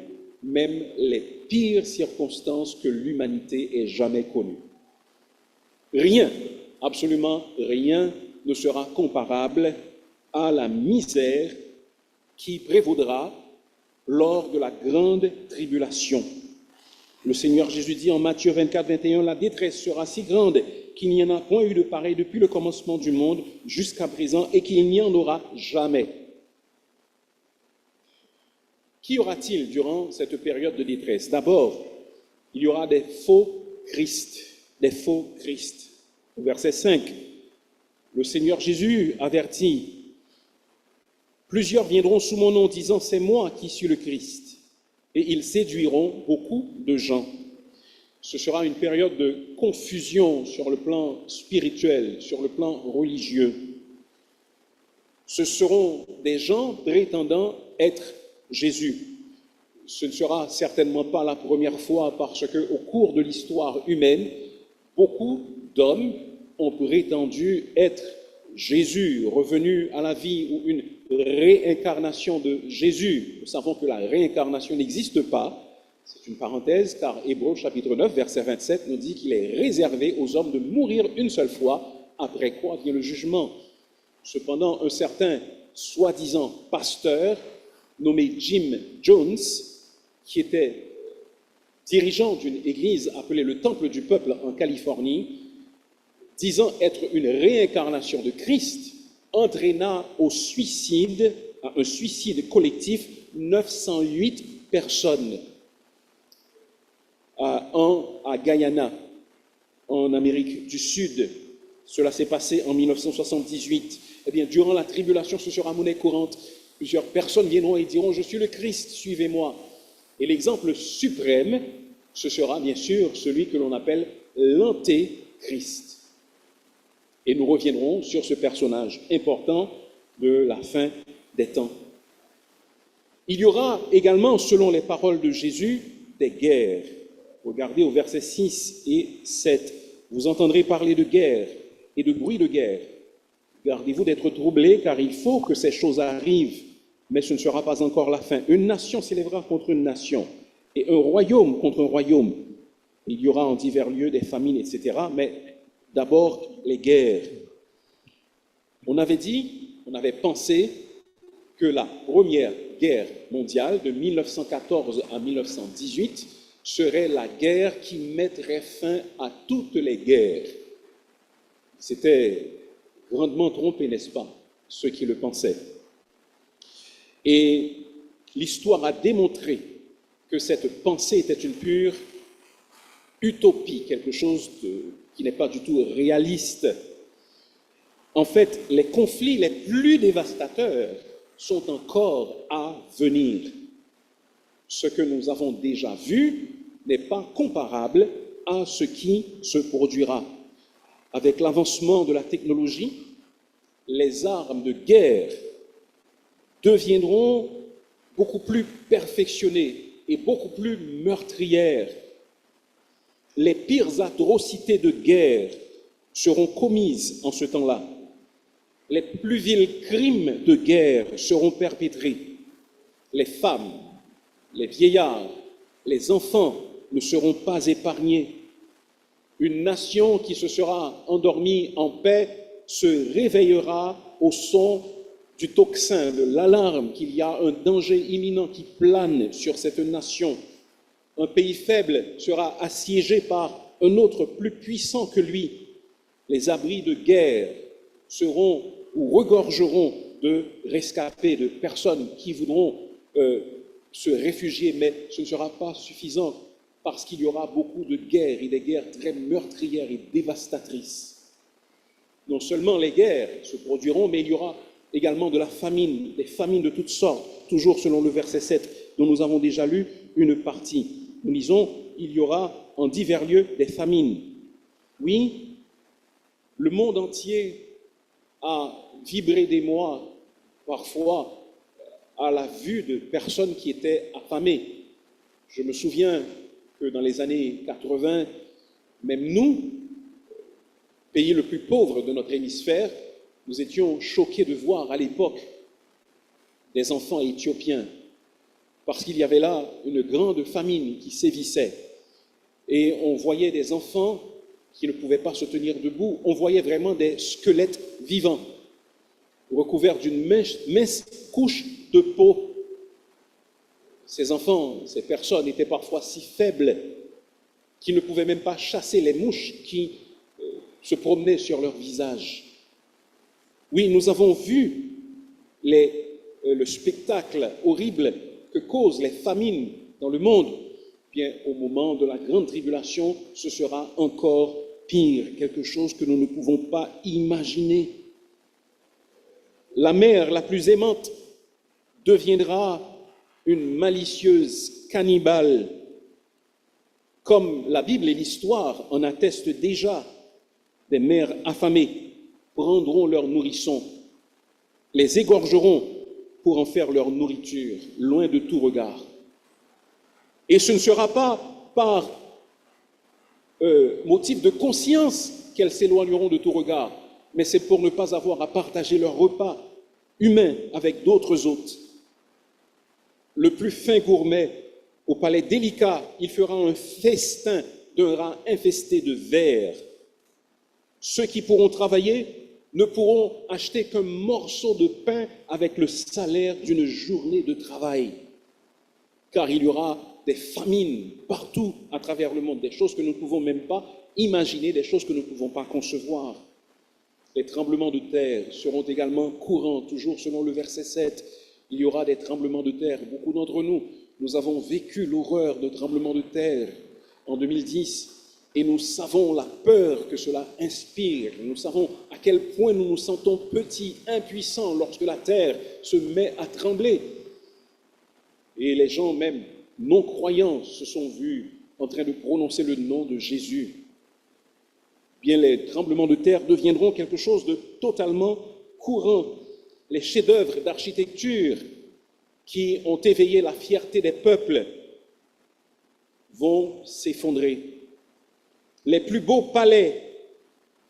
Speaker 1: même les pires circonstances que l'humanité ait jamais connues. Rien, absolument rien, ne sera comparable à la misère qui prévaudra lors de la grande tribulation. Le Seigneur Jésus dit en Matthieu 24, 21, « La détresse sera si grande qu'il n'y en a point eu de pareil depuis le commencement du monde jusqu'à présent et qu'il n'y en aura jamais. » Qu'y aura-t-il durant cette période de détresse? D'abord, il y aura des faux Christ, des faux Christ. Au verset 5, le Seigneur Jésus avertit, « Plusieurs viendront sous mon nom disant, c'est moi qui suis le Christ. » Et ils séduiront beaucoup de gens. Ce sera une période de confusion sur le plan spirituel, sur le plan religieux. Ce seront des gens prétendant être Jésus. Ce ne sera certainement pas la première fois parce qu'au cours de l'histoire humaine, beaucoup d'hommes ont prétendu être Jésus, revenu à la vie ou une réincarnation de Jésus. Nous savons que la réincarnation n'existe pas. C'est une parenthèse, car Hébreux chapitre 9, verset 27 nous dit qu'il est réservé aux hommes de mourir une seule fois, après quoi vient le jugement. Cependant, un certain soi-disant pasteur nommé Jim Jones, qui était dirigeant d'une église appelée le Temple du Peuple en Californie, disant être une réincarnation de Christ, entraîna au suicide, à un suicide collectif, 908 personnes à Guyana, en Amérique du Sud. Cela s'est passé en 1978. Eh bien, durant la tribulation, ce sera monnaie courante. Plusieurs personnes viendront et diront « Je suis le Christ, suivez-moi ». Et l'exemple suprême, ce sera bien sûr celui que l'on appelle l'antéchrist. Et nous reviendrons sur ce personnage important de la fin des temps. Il y aura également, selon les paroles de Jésus, des guerres. Regardez au verset 6 et 7. Vous entendrez parler de guerre et de bruit de guerre. Gardez-vous d'être troublés, car il faut que ces choses arrivent, mais ce ne sera pas encore la fin. Une nation s'élèvera contre une nation, et un royaume contre un royaume. Il y aura en divers lieux des famines, etc. Mais d'abord, les guerres. On avait pensé que la première guerre mondiale, de 1914 à 1918, serait la guerre qui mettrait fin à toutes les guerres. C'était grandement trompé, n'est-ce pas, ceux qui le pensaient. Et l'histoire a démontré que cette pensée était une pure utopie, quelque chose qui n'est pas du tout réaliste. En fait, les conflits les plus dévastateurs sont encore à venir. Ce que nous avons déjà vu n'est pas comparable à ce qui se produira. Avec l'avancement de la technologie, les armes de guerre deviendront beaucoup plus perfectionnées et beaucoup plus meurtrières. Les pires atrocités de guerre seront commises en ce temps-là. Les plus vils crimes de guerre seront perpétrés. Les femmes, les vieillards, les enfants ne seront pas épargnés. Une nation qui se sera endormie en paix se réveillera au son du tocsin, de l'alarme qu'il y a un danger imminent qui plane sur cette nation. Un pays faible sera assiégé par un autre plus puissant que lui. Les abris de guerre seront ou regorgeront de rescapés, de personnes qui voudront se réfugier, mais ce ne sera pas suffisant parce qu'il y aura beaucoup de guerres et des guerres très meurtrières et dévastatrices. Non seulement les guerres se produiront, mais il y aura également de la famine, des famines de toutes sortes, toujours selon le verset 7, dont nous avons déjà lu une partie. Nous lisons, il y aura en divers lieux des famines. Oui, le monde entier a vibré d'émoi, parfois, à la vue de personnes qui étaient affamées. Je me souviens que dans les années 80, même nous, pays le plus pauvre de notre hémisphère, nous étions choqués de voir à l'époque des enfants éthiopiens, parce qu'il y avait là une grande famine qui sévissait. Et on voyait des enfants qui ne pouvaient pas se tenir debout. On voyait vraiment des squelettes vivants, recouverts d'une mince couche de peau. Ces enfants, ces personnes étaient parfois si faibles qu'ils ne pouvaient même pas chasser les mouches qui se promenaient sur leur visage. Oui, nous avons vu le spectacle horrible que causent les famines dans le monde. Bien, au moment de la grande tribulation, ce sera encore pire, quelque chose que nous ne pouvons pas imaginer. La mère la plus aimante deviendra une malicieuse cannibale, comme la Bible et l'histoire en attestent déjà. Des mères affamées prendront leurs nourrissons, les égorgeront pour en faire leur nourriture, loin de tout regard. Et ce ne sera pas par motif de conscience qu'elles s'éloigneront de tout regard, mais c'est pour ne pas avoir à partager leur repas humain avec d'autres hôtes. Le plus fin gourmet au palais délicat, il fera un festin d'un rat infesté de vers. Ceux qui pourront travailler ne pourront acheter qu'un morceau de pain avec le salaire d'une journée de travail, car il y aura des famines partout à travers le monde, des choses que nous ne pouvons même pas imaginer, des choses que nous ne pouvons pas concevoir. Les tremblements de terre seront également courants, toujours selon le verset 7. Il y aura des tremblements de terre. Beaucoup d'entre nous, nous avons vécu l'horreur de tremblements de terre en 2010 et nous savons la peur que cela inspire. Nous savons à quel point nous nous sentons petits, impuissants lorsque la terre se met à trembler. Et les gens même non-croyants se sont vus en train de prononcer le nom de Jésus. Bien, les tremblements de terre deviendront quelque chose de totalement courant. Les chefs-d'œuvre d'architecture qui ont éveillé la fierté des peuples vont s'effondrer. Les plus beaux palais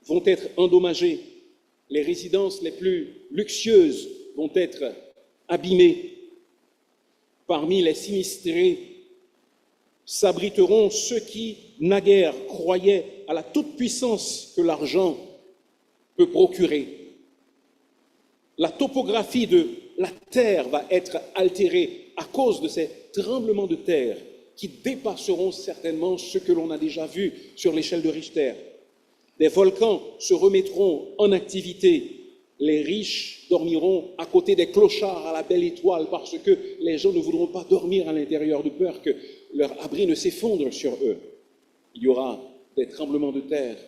Speaker 1: vont être endommagés. Les résidences les plus luxueuses vont être abîmées. Parmi les sinistrés s'abriteront ceux qui, naguère, croyaient à la toute-puissance que l'argent peut procurer. La topographie de la terre va être altérée à cause de ces tremblements de terre qui dépasseront certainement ce que l'on a déjà vu sur l'échelle de Richter. Des volcans se remettront en activité. Les riches dormiront à côté des clochards à la belle étoile parce que les gens ne voudront pas dormir à l'intérieur de peur que leur abri ne s'effondre sur eux. Il y aura des tremblements de terre.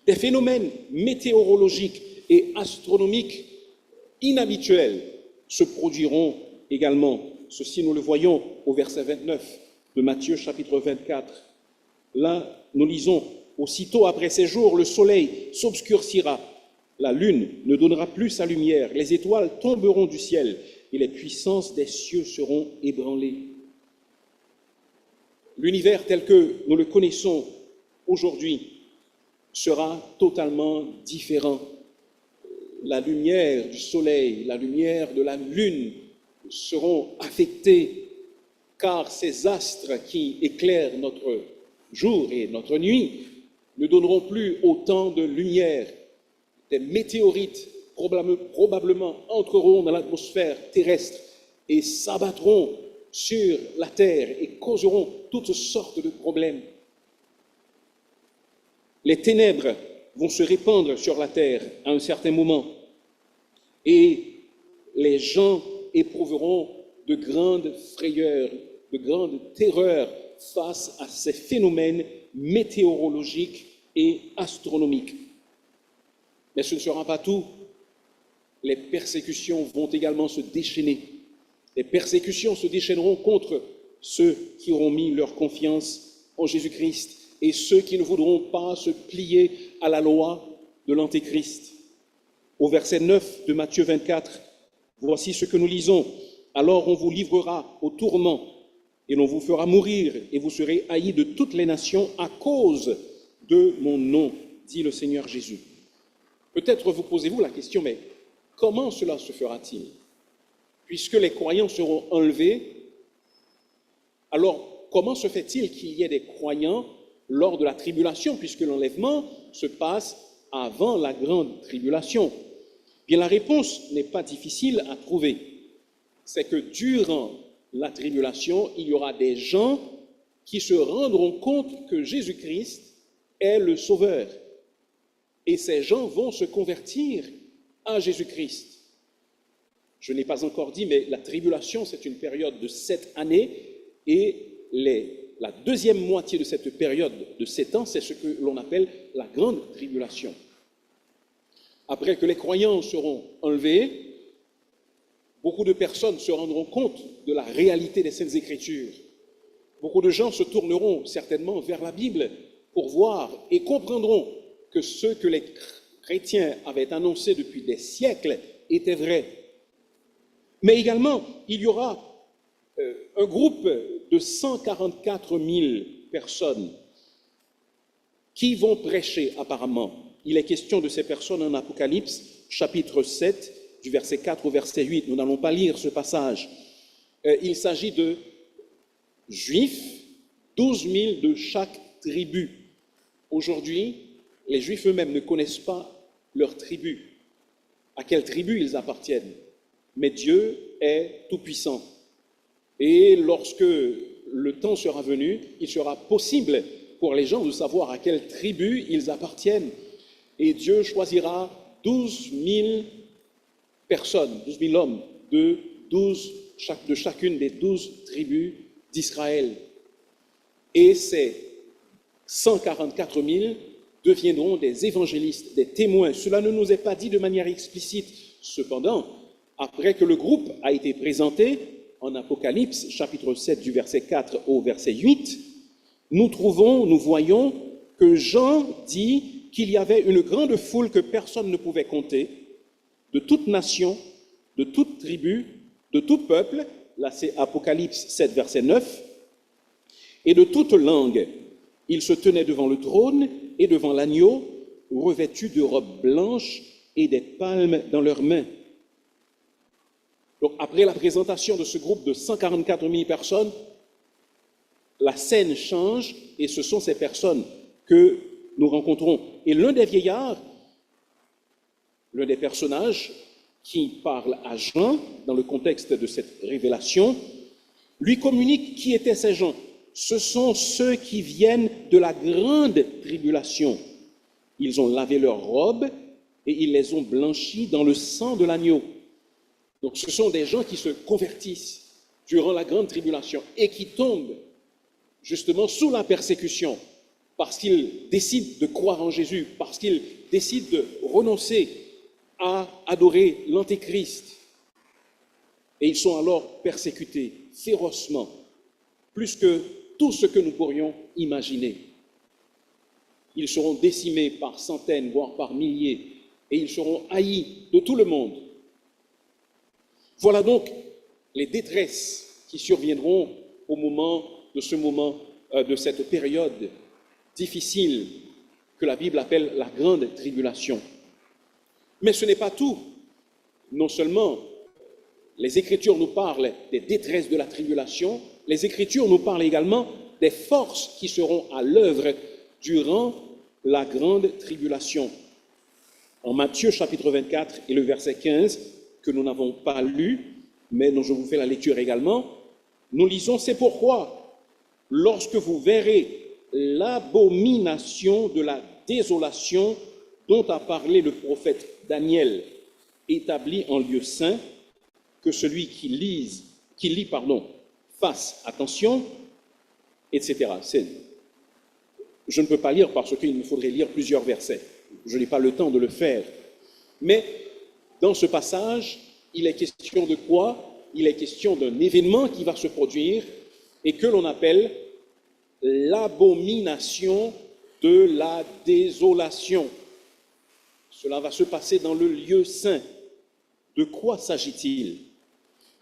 Speaker 1: Des phénomènes météorologiques et astronomiques inhabituels se produiront également. Ceci, nous le voyons au verset 29 de Matthieu chapitre 24. Là, nous lisons, « Aussitôt après ces jours, le soleil s'obscurcira, la lune ne donnera plus sa lumière, les étoiles tomberont du ciel et les puissances des cieux seront ébranlées. » L'univers tel que nous le connaissons aujourd'hui sera totalement différent. La lumière du soleil, la lumière de la lune seront affectés, car ces astres qui éclairent notre jour et notre nuit ne donneront plus autant de lumière. Des météorites probablement entreront dans l'atmosphère terrestre et s'abattront sur la terre et causeront toutes sortes de problèmes. Les ténèbres vont se répandre sur la terre à un certain moment et les gens éprouveront de grandes frayeurs, de grandes terreurs face à ces phénomènes météorologiques et astronomiques. Mais ce ne sera pas tout. Les persécutions vont également se déchaîner. Les persécutions se déchaîneront contre ceux qui auront mis leur confiance en Jésus-Christ et ceux qui ne voudront pas se plier à la loi de l'Antéchrist. Au verset 9 de Matthieu 24, voici ce que nous lisons. « Alors on vous livrera au tourment et l'on vous fera mourir et vous serez haïs de toutes les nations à cause de mon nom, dit le Seigneur Jésus. » Peut-être vous posez-vous la question, mais comment cela se fera-t-il? Puisque les croyants seront enlevés, alors comment se fait-il qu'il y ait des croyants lors de la tribulation, puisque l'enlèvement se passe avant la grande tribulation? Bien, la réponse n'est pas difficile à trouver. C'est que durant la tribulation, il y aura des gens qui se rendront compte que Jésus-Christ est le Sauveur. Et ces gens vont se convertir à Jésus-Christ. Je n'ai pas encore dit, mais la tribulation, c'est une période de 7 années et la deuxième moitié de cette période de 7 ans, c'est ce que l'on appelle la grande tribulation. Après que les croyants seront enlevés, beaucoup de personnes se rendront compte de la réalité des Saintes Écritures. Beaucoup de gens se tourneront certainement vers la Bible pour voir et comprendront que ce que les chrétiens avaient annoncé depuis des siècles était vrai. Mais également, il y aura un groupe de 144 000 personnes qui vont prêcher apparemment. Il est question de ces personnes en Apocalypse, chapitre 7, du verset 4 au verset 8. Nous n'allons pas lire ce passage. Il s'agit de Juifs, 12 000 de chaque tribu. Aujourd'hui, les Juifs eux-mêmes ne connaissent pas leur tribu, à quelle tribu ils appartiennent. Mais Dieu est tout-puissant. Et lorsque le temps sera venu, il sera possible pour les gens de savoir à quelle tribu ils appartiennent. Et Dieu choisira 12 000 personnes, 12 000 hommes de chacune des 12 tribus d'Israël. Et ces 144 000 deviendront des évangélistes, des témoins. Cela ne nous est pas dit de manière explicite. Cependant, après que le groupe a été présenté en Apocalypse, chapitre 7, du verset 4 au verset 8, nous voyons que Jean dit qu'il y avait une grande foule que personne ne pouvait compter, de toute nation, de toute tribu, de tout peuple, là c'est Apocalypse 7, verset 9, et de toute langue. Ils se tenaient devant le trône et devant l'agneau, revêtus de robes blanches et des palmes dans leurs mains. Donc, après la présentation de ce groupe de 144 000 personnes, la scène change et ce sont ces personnes que nous rencontrons. Et l'un des vieillards, l'un des personnages qui parle à Jean dans le contexte de cette révélation, lui communique qui étaient ces gens. Ce sont ceux qui viennent de la grande tribulation. Ils ont lavé leurs robes et ils les ont blanchies dans le sang de l'agneau. Donc ce sont des gens qui se convertissent durant la grande tribulation et qui tombent justement sous la persécution parce qu'ils décident de croire en Jésus, parce qu'ils décident de renoncer à adorer l'Antéchrist. Et ils sont alors persécutés férocement, plus que tout ce que nous pourrions imaginer. Ils seront décimés par centaines, voire par milliers, et ils seront haïs de tout le monde. Voilà donc les détresses qui surviendront au moment de cette période difficile que la Bible appelle la grande tribulation. Mais ce n'est pas tout. Non seulement les Écritures nous parlent des détresses de la tribulation, les Écritures nous parlent également des forces qui seront à l'œuvre durant la grande tribulation. En Matthieu chapitre 24 et le verset 15, que nous n'avons pas lu, mais dont je vous fais la lecture également, nous lisons « C'est pourquoi, lorsque vous verrez l'abomination de la désolation dont a parlé le prophète Daniel, établi en lieu saint, que celui qui lit, fasse attention, etc. » Je ne peux pas lire parce qu'il me faudrait lire plusieurs versets. Je n'ai pas le temps de le faire. Mais dans ce passage, il est question de quoi? Il est question d'un événement qui va se produire et que l'on appelle l'abomination de la désolation. Cela va se passer dans le lieu saint. De quoi s'agit-il?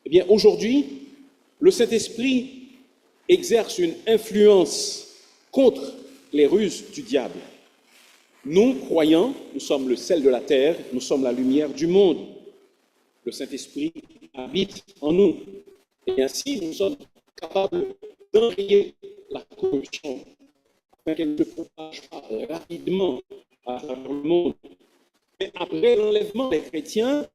Speaker 1: Eh bien, aujourd'hui, le Saint-Esprit exerce une influence contre les ruses du diable. Nous, croyants, nous sommes le sel de la terre, nous sommes la lumière du monde. Le Saint-Esprit habite en nous. Et ainsi, nous sommes capables d'enrayer la corruption, afin qu'elle ne se propage pas rapidement à travers le monde. Mais après l'enlèvement des chrétiens,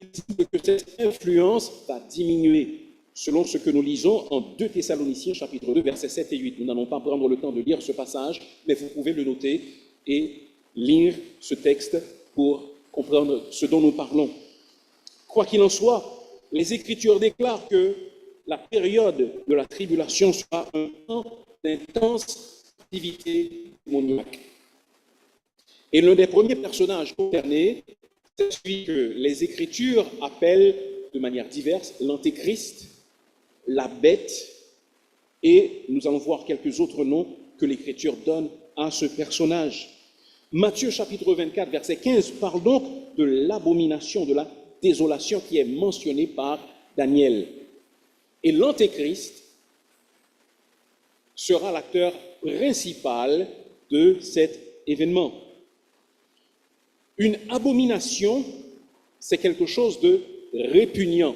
Speaker 1: il semble que cette influence va diminuer. selon ce que nous lisons en 2 Thessaloniciens chapitre 2, versets 7 et 8. Nous n'allons pas prendre le temps de lire ce passage, mais vous pouvez le noter et lire ce texte pour comprendre ce dont nous parlons. Quoi qu'il en soit, les Écritures déclarent que la période de la tribulation sera un temps d'intense activité démoniaque. Et l'un des premiers personnages concernés, c'est celui que les Écritures appellent de manière diverse l'Antéchrist, la bête, et nous allons voir quelques autres noms que l'Écriture donne à ce personnage. Matthieu chapitre 24, verset 15 parle donc de l'abomination, de la désolation qui est mentionnée par Daniel. Et l'Antéchrist sera l'acteur principal de cet événement. Une abomination, c'est quelque chose de répugnant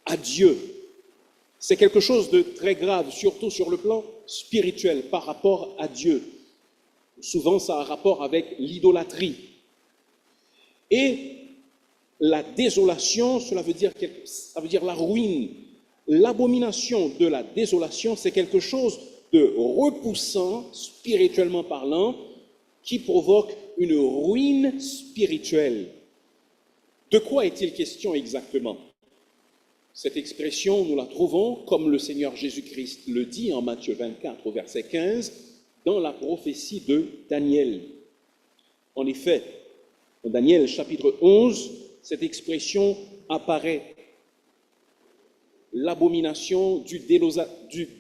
Speaker 1: à Dieu. C'est quelque chose de très grave, surtout sur le plan spirituel, par rapport à Dieu. Souvent, ça a un rapport avec l'idolâtrie. Et la désolation, ça veut dire la ruine. L'abomination de la désolation, c'est quelque chose de repoussant, spirituellement parlant, qui provoque une ruine spirituelle. De quoi est-il question exactement? Cette expression, nous la trouvons, comme le Seigneur Jésus-Christ le dit en Matthieu 24, au verset 15, dans la prophétie de Daniel. En effet, en Daniel chapitre 11, cette expression apparaît. L'abomination du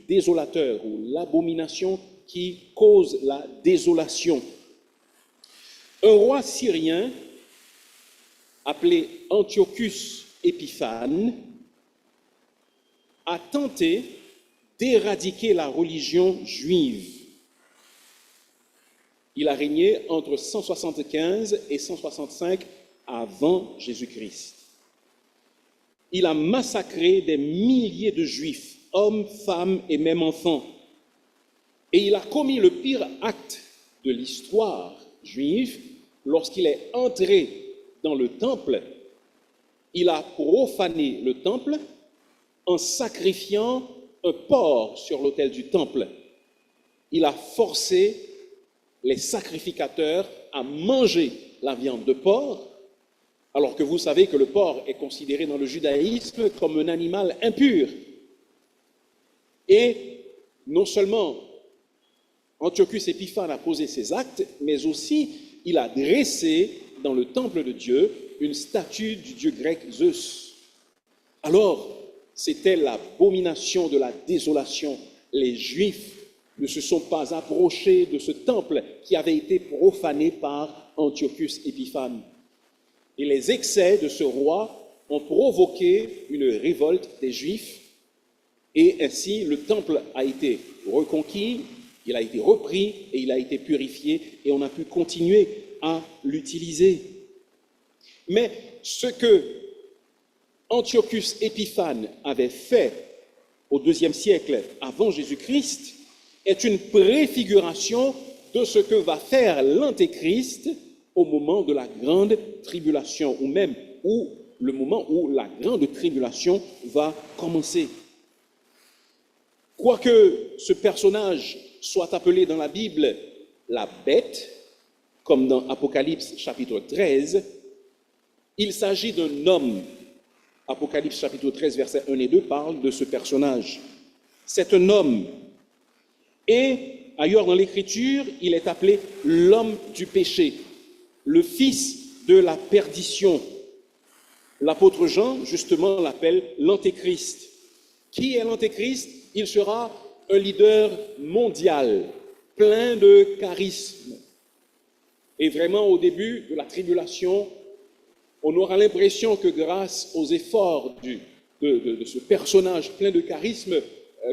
Speaker 1: désolateur, ou l'abomination qui cause la désolation. Un roi syrien, appelé Antiochus Épiphane, a tenté d'éradiquer la religion juive. Il a régné entre 175 et 165 avant Jésus-Christ. Il a massacré des milliers de Juifs, hommes, femmes et même enfants. Et il a commis le pire acte de l'histoire juive lorsqu'il est entré dans le temple. Il a profané le temple en sacrifiant un porc sur l'autel du temple. Il a forcé les sacrificateurs à manger la viande de porc, alors que vous savez que le porc est considéré dans le judaïsme comme un animal impur. Et non seulement Antiochus Épiphane a posé ces actes, mais aussi il a dressé dans le temple de Dieu une statue du dieu grec Zeus. Alors, c'était l'abomination de la désolation. Les Juifs ne se sont pas approchés de ce temple qui avait été profané par Antiochus Épiphane. Et les excès de ce roi ont provoqué une révolte des Juifs, et ainsi le temple a été reconquis, il a été repris et il a été purifié, et on a pu continuer à l'utiliser. Mais ce que Antiochus Épiphane avait fait au IIe siècle avant Jésus-Christ est une préfiguration de ce que va faire l'Antéchrist au moment de la grande tribulation, ou même le moment où la grande tribulation va commencer. Quoique ce personnage soit appelé dans la Bible la bête, comme dans Apocalypse chapitre 13, il s'agit d'un homme. Apocalypse chapitre 13, versets 1 et 2 parle de ce personnage. C'est un homme. Et ailleurs dans l'Écriture, il est appelé l'homme du péché, le fils de la perdition. L'apôtre Jean, justement, l'appelle l'Antéchrist. Qui est l'Antéchrist? Il sera un leader mondial, plein de charisme. Et vraiment, au début de la tribulation, on aura l'impression que grâce aux efforts de ce personnage plein de charisme,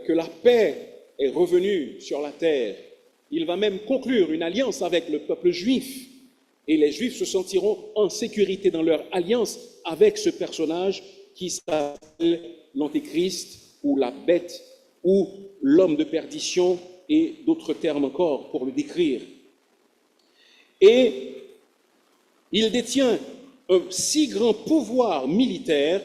Speaker 1: que la paix est revenue sur la terre. Il va même conclure une alliance avec le peuple juif. Et les Juifs se sentiront en sécurité dans leur alliance avec ce personnage qui s'appelle l'Antéchrist ou la bête ou l'homme de perdition et d'autres termes encore pour le décrire. Et il détient un si grand pouvoir militaire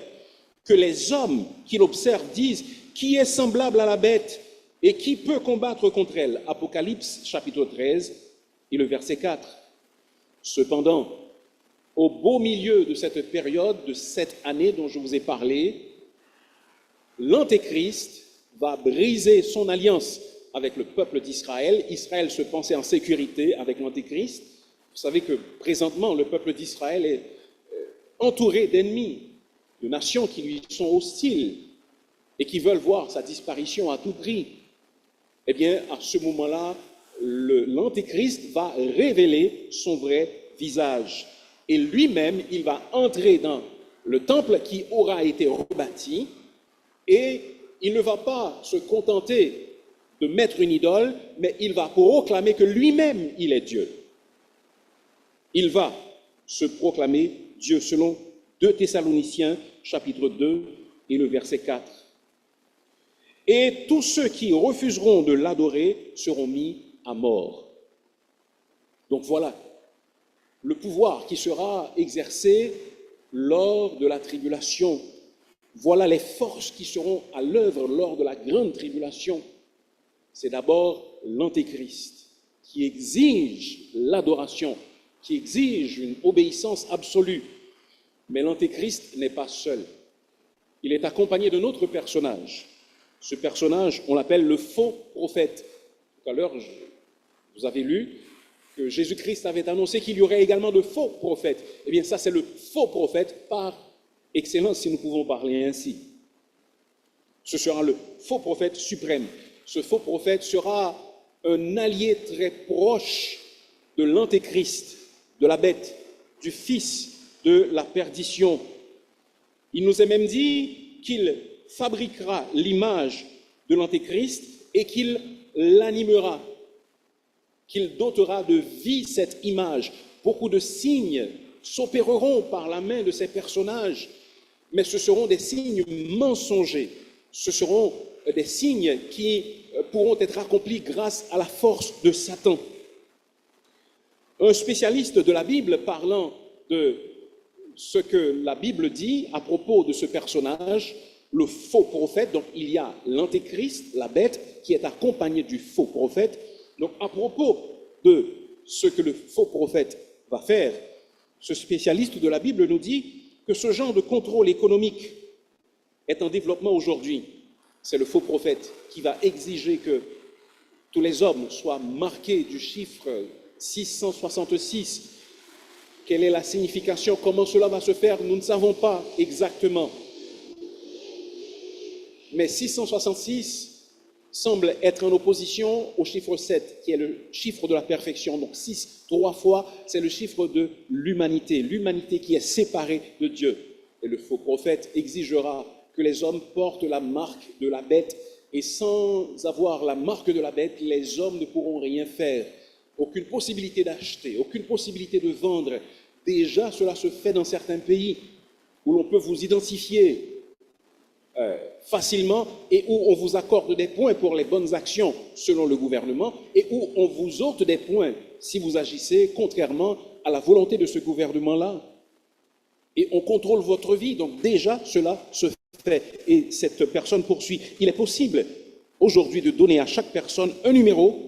Speaker 1: que les hommes qui l'observent disent, qui est semblable à la bête et qui peut combattre contre elle? Apocalypse chapitre 13 et le verset 4. Cependant, au beau milieu de cette période, de cette année dont je vous ai parlé, l'Antéchrist va briser son alliance avec le peuple d'Israël. Israël se pensait en sécurité avec l'Antéchrist. Vous savez que présentement, le peuple d'Israël est entouré d'ennemis, de nations qui lui sont hostiles et qui veulent voir sa disparition à tout prix. Eh bien, à ce moment-là, l'Antéchrist va révéler son vrai visage. Et lui-même, il va entrer dans le temple qui aura été rebâti et il ne va pas se contenter de mettre une idole, mais il va proclamer que lui-même, il est Dieu. Il va se proclamer Dieu selon 2 Thessaloniciens, chapitre 2 et le verset 4. Et tous ceux qui refuseront de l'adorer seront mis à mort. Donc voilà le pouvoir qui sera exercé lors de la tribulation. Voilà les forces qui seront à l'œuvre lors de la grande tribulation. C'est d'abord l'Antéchrist qui exige l'adoration, qui exige une obéissance absolue. Mais l'Antéchrist n'est pas seul. Il est accompagné d'un autre personnage. Ce personnage, on l'appelle le faux prophète. Tout à l'heure, vous avez lu que Jésus-Christ avait annoncé qu'il y aurait également de faux prophètes. Eh bien, ça, c'est le faux prophète par excellence, si nous pouvons parler ainsi. Ce sera le faux prophète suprême. Ce faux prophète sera un allié très proche de l'Antéchrist, de la bête, du fils de la perdition. Il nous est même dit qu'il fabriquera l'image de l'Antéchrist et qu'il l'animera, qu'il dotera de vie cette image. Beaucoup de signes s'opéreront par la main de ces personnages, mais ce seront des signes mensongers. Ce seront des signes qui pourront être accomplis grâce à la force de Satan. Un spécialiste de la Bible parlant de ce que la Bible dit à propos de ce personnage, le faux prophète, donc il y a l'Antéchrist, la bête, qui est accompagné du faux prophète. Donc à propos de ce que le faux prophète va faire, ce spécialiste de la Bible nous dit que ce genre de contrôle économique est en développement aujourd'hui. C'est le faux prophète qui va exiger que tous les hommes soient marqués du chiffre 666. Quelle est la signification? Comment cela va se faire? Nous ne savons pas exactement. Mais 666 semble être en opposition au chiffre 7, qui est le chiffre de la perfection. Donc 6, 3 fois, c'est le chiffre de l'humanité qui est séparée de Dieu. Et le faux prophète exigera que les hommes portent la marque de la bête, et sans avoir la marque de la bête, les hommes ne pourront rien faire. Aucune possibilité d'acheter, aucune possibilité de vendre. Déjà, cela se fait dans certains pays où l'on peut vous identifier facilement et où on vous accorde des points pour les bonnes actions selon le gouvernement et où on vous ôte des points si vous agissez contrairement à la volonté de ce gouvernement-là. Et on contrôle votre vie, donc déjà cela se fait. Et cette personne poursuit. Il est possible aujourd'hui de donner à chaque personne un numéro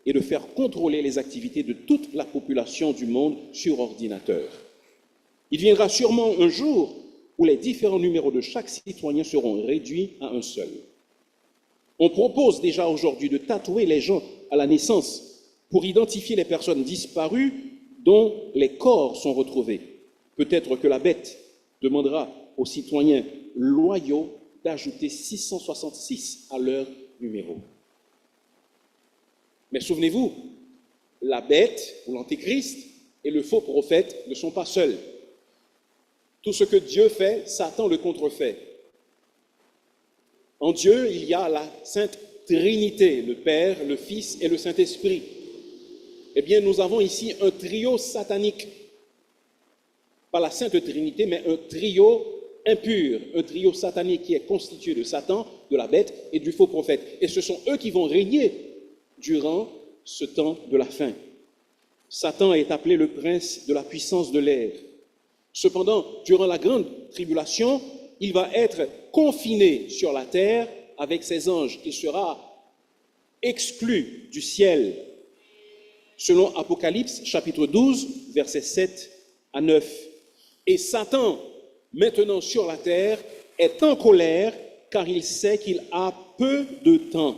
Speaker 1: et de faire contrôler les activités de toute la population du monde sur ordinateur. Il viendra sûrement un jour où les différents numéros de chaque citoyen seront réduits à un seul. On propose déjà aujourd'hui de tatouer les gens à la naissance pour identifier les personnes disparues dont les corps sont retrouvés. Peut-être que la bête demandera aux citoyens loyaux d'ajouter 666 à leur numéro. Mais souvenez-vous, la bête ou l'Antéchrist et le faux prophète ne sont pas seuls. Tout ce que Dieu fait, Satan le contrefait. En Dieu, il y a la Sainte Trinité, le Père, le Fils et le Saint-Esprit. Eh bien, nous avons ici un trio satanique. Pas la Sainte Trinité, mais un trio impur, un trio satanique qui est constitué de Satan, de la bête et du faux prophète. Et ce sont eux qui vont régner durant ce temps de la fin. Satan est appelé le prince de la puissance de l'air. Cependant, durant la grande tribulation, il va être confiné sur la terre avec ses anges. Il sera exclu du ciel, selon Apocalypse chapitre 12, versets 7 à 9. Et Satan, maintenant sur la terre, est en colère car il sait qu'il a peu de temps.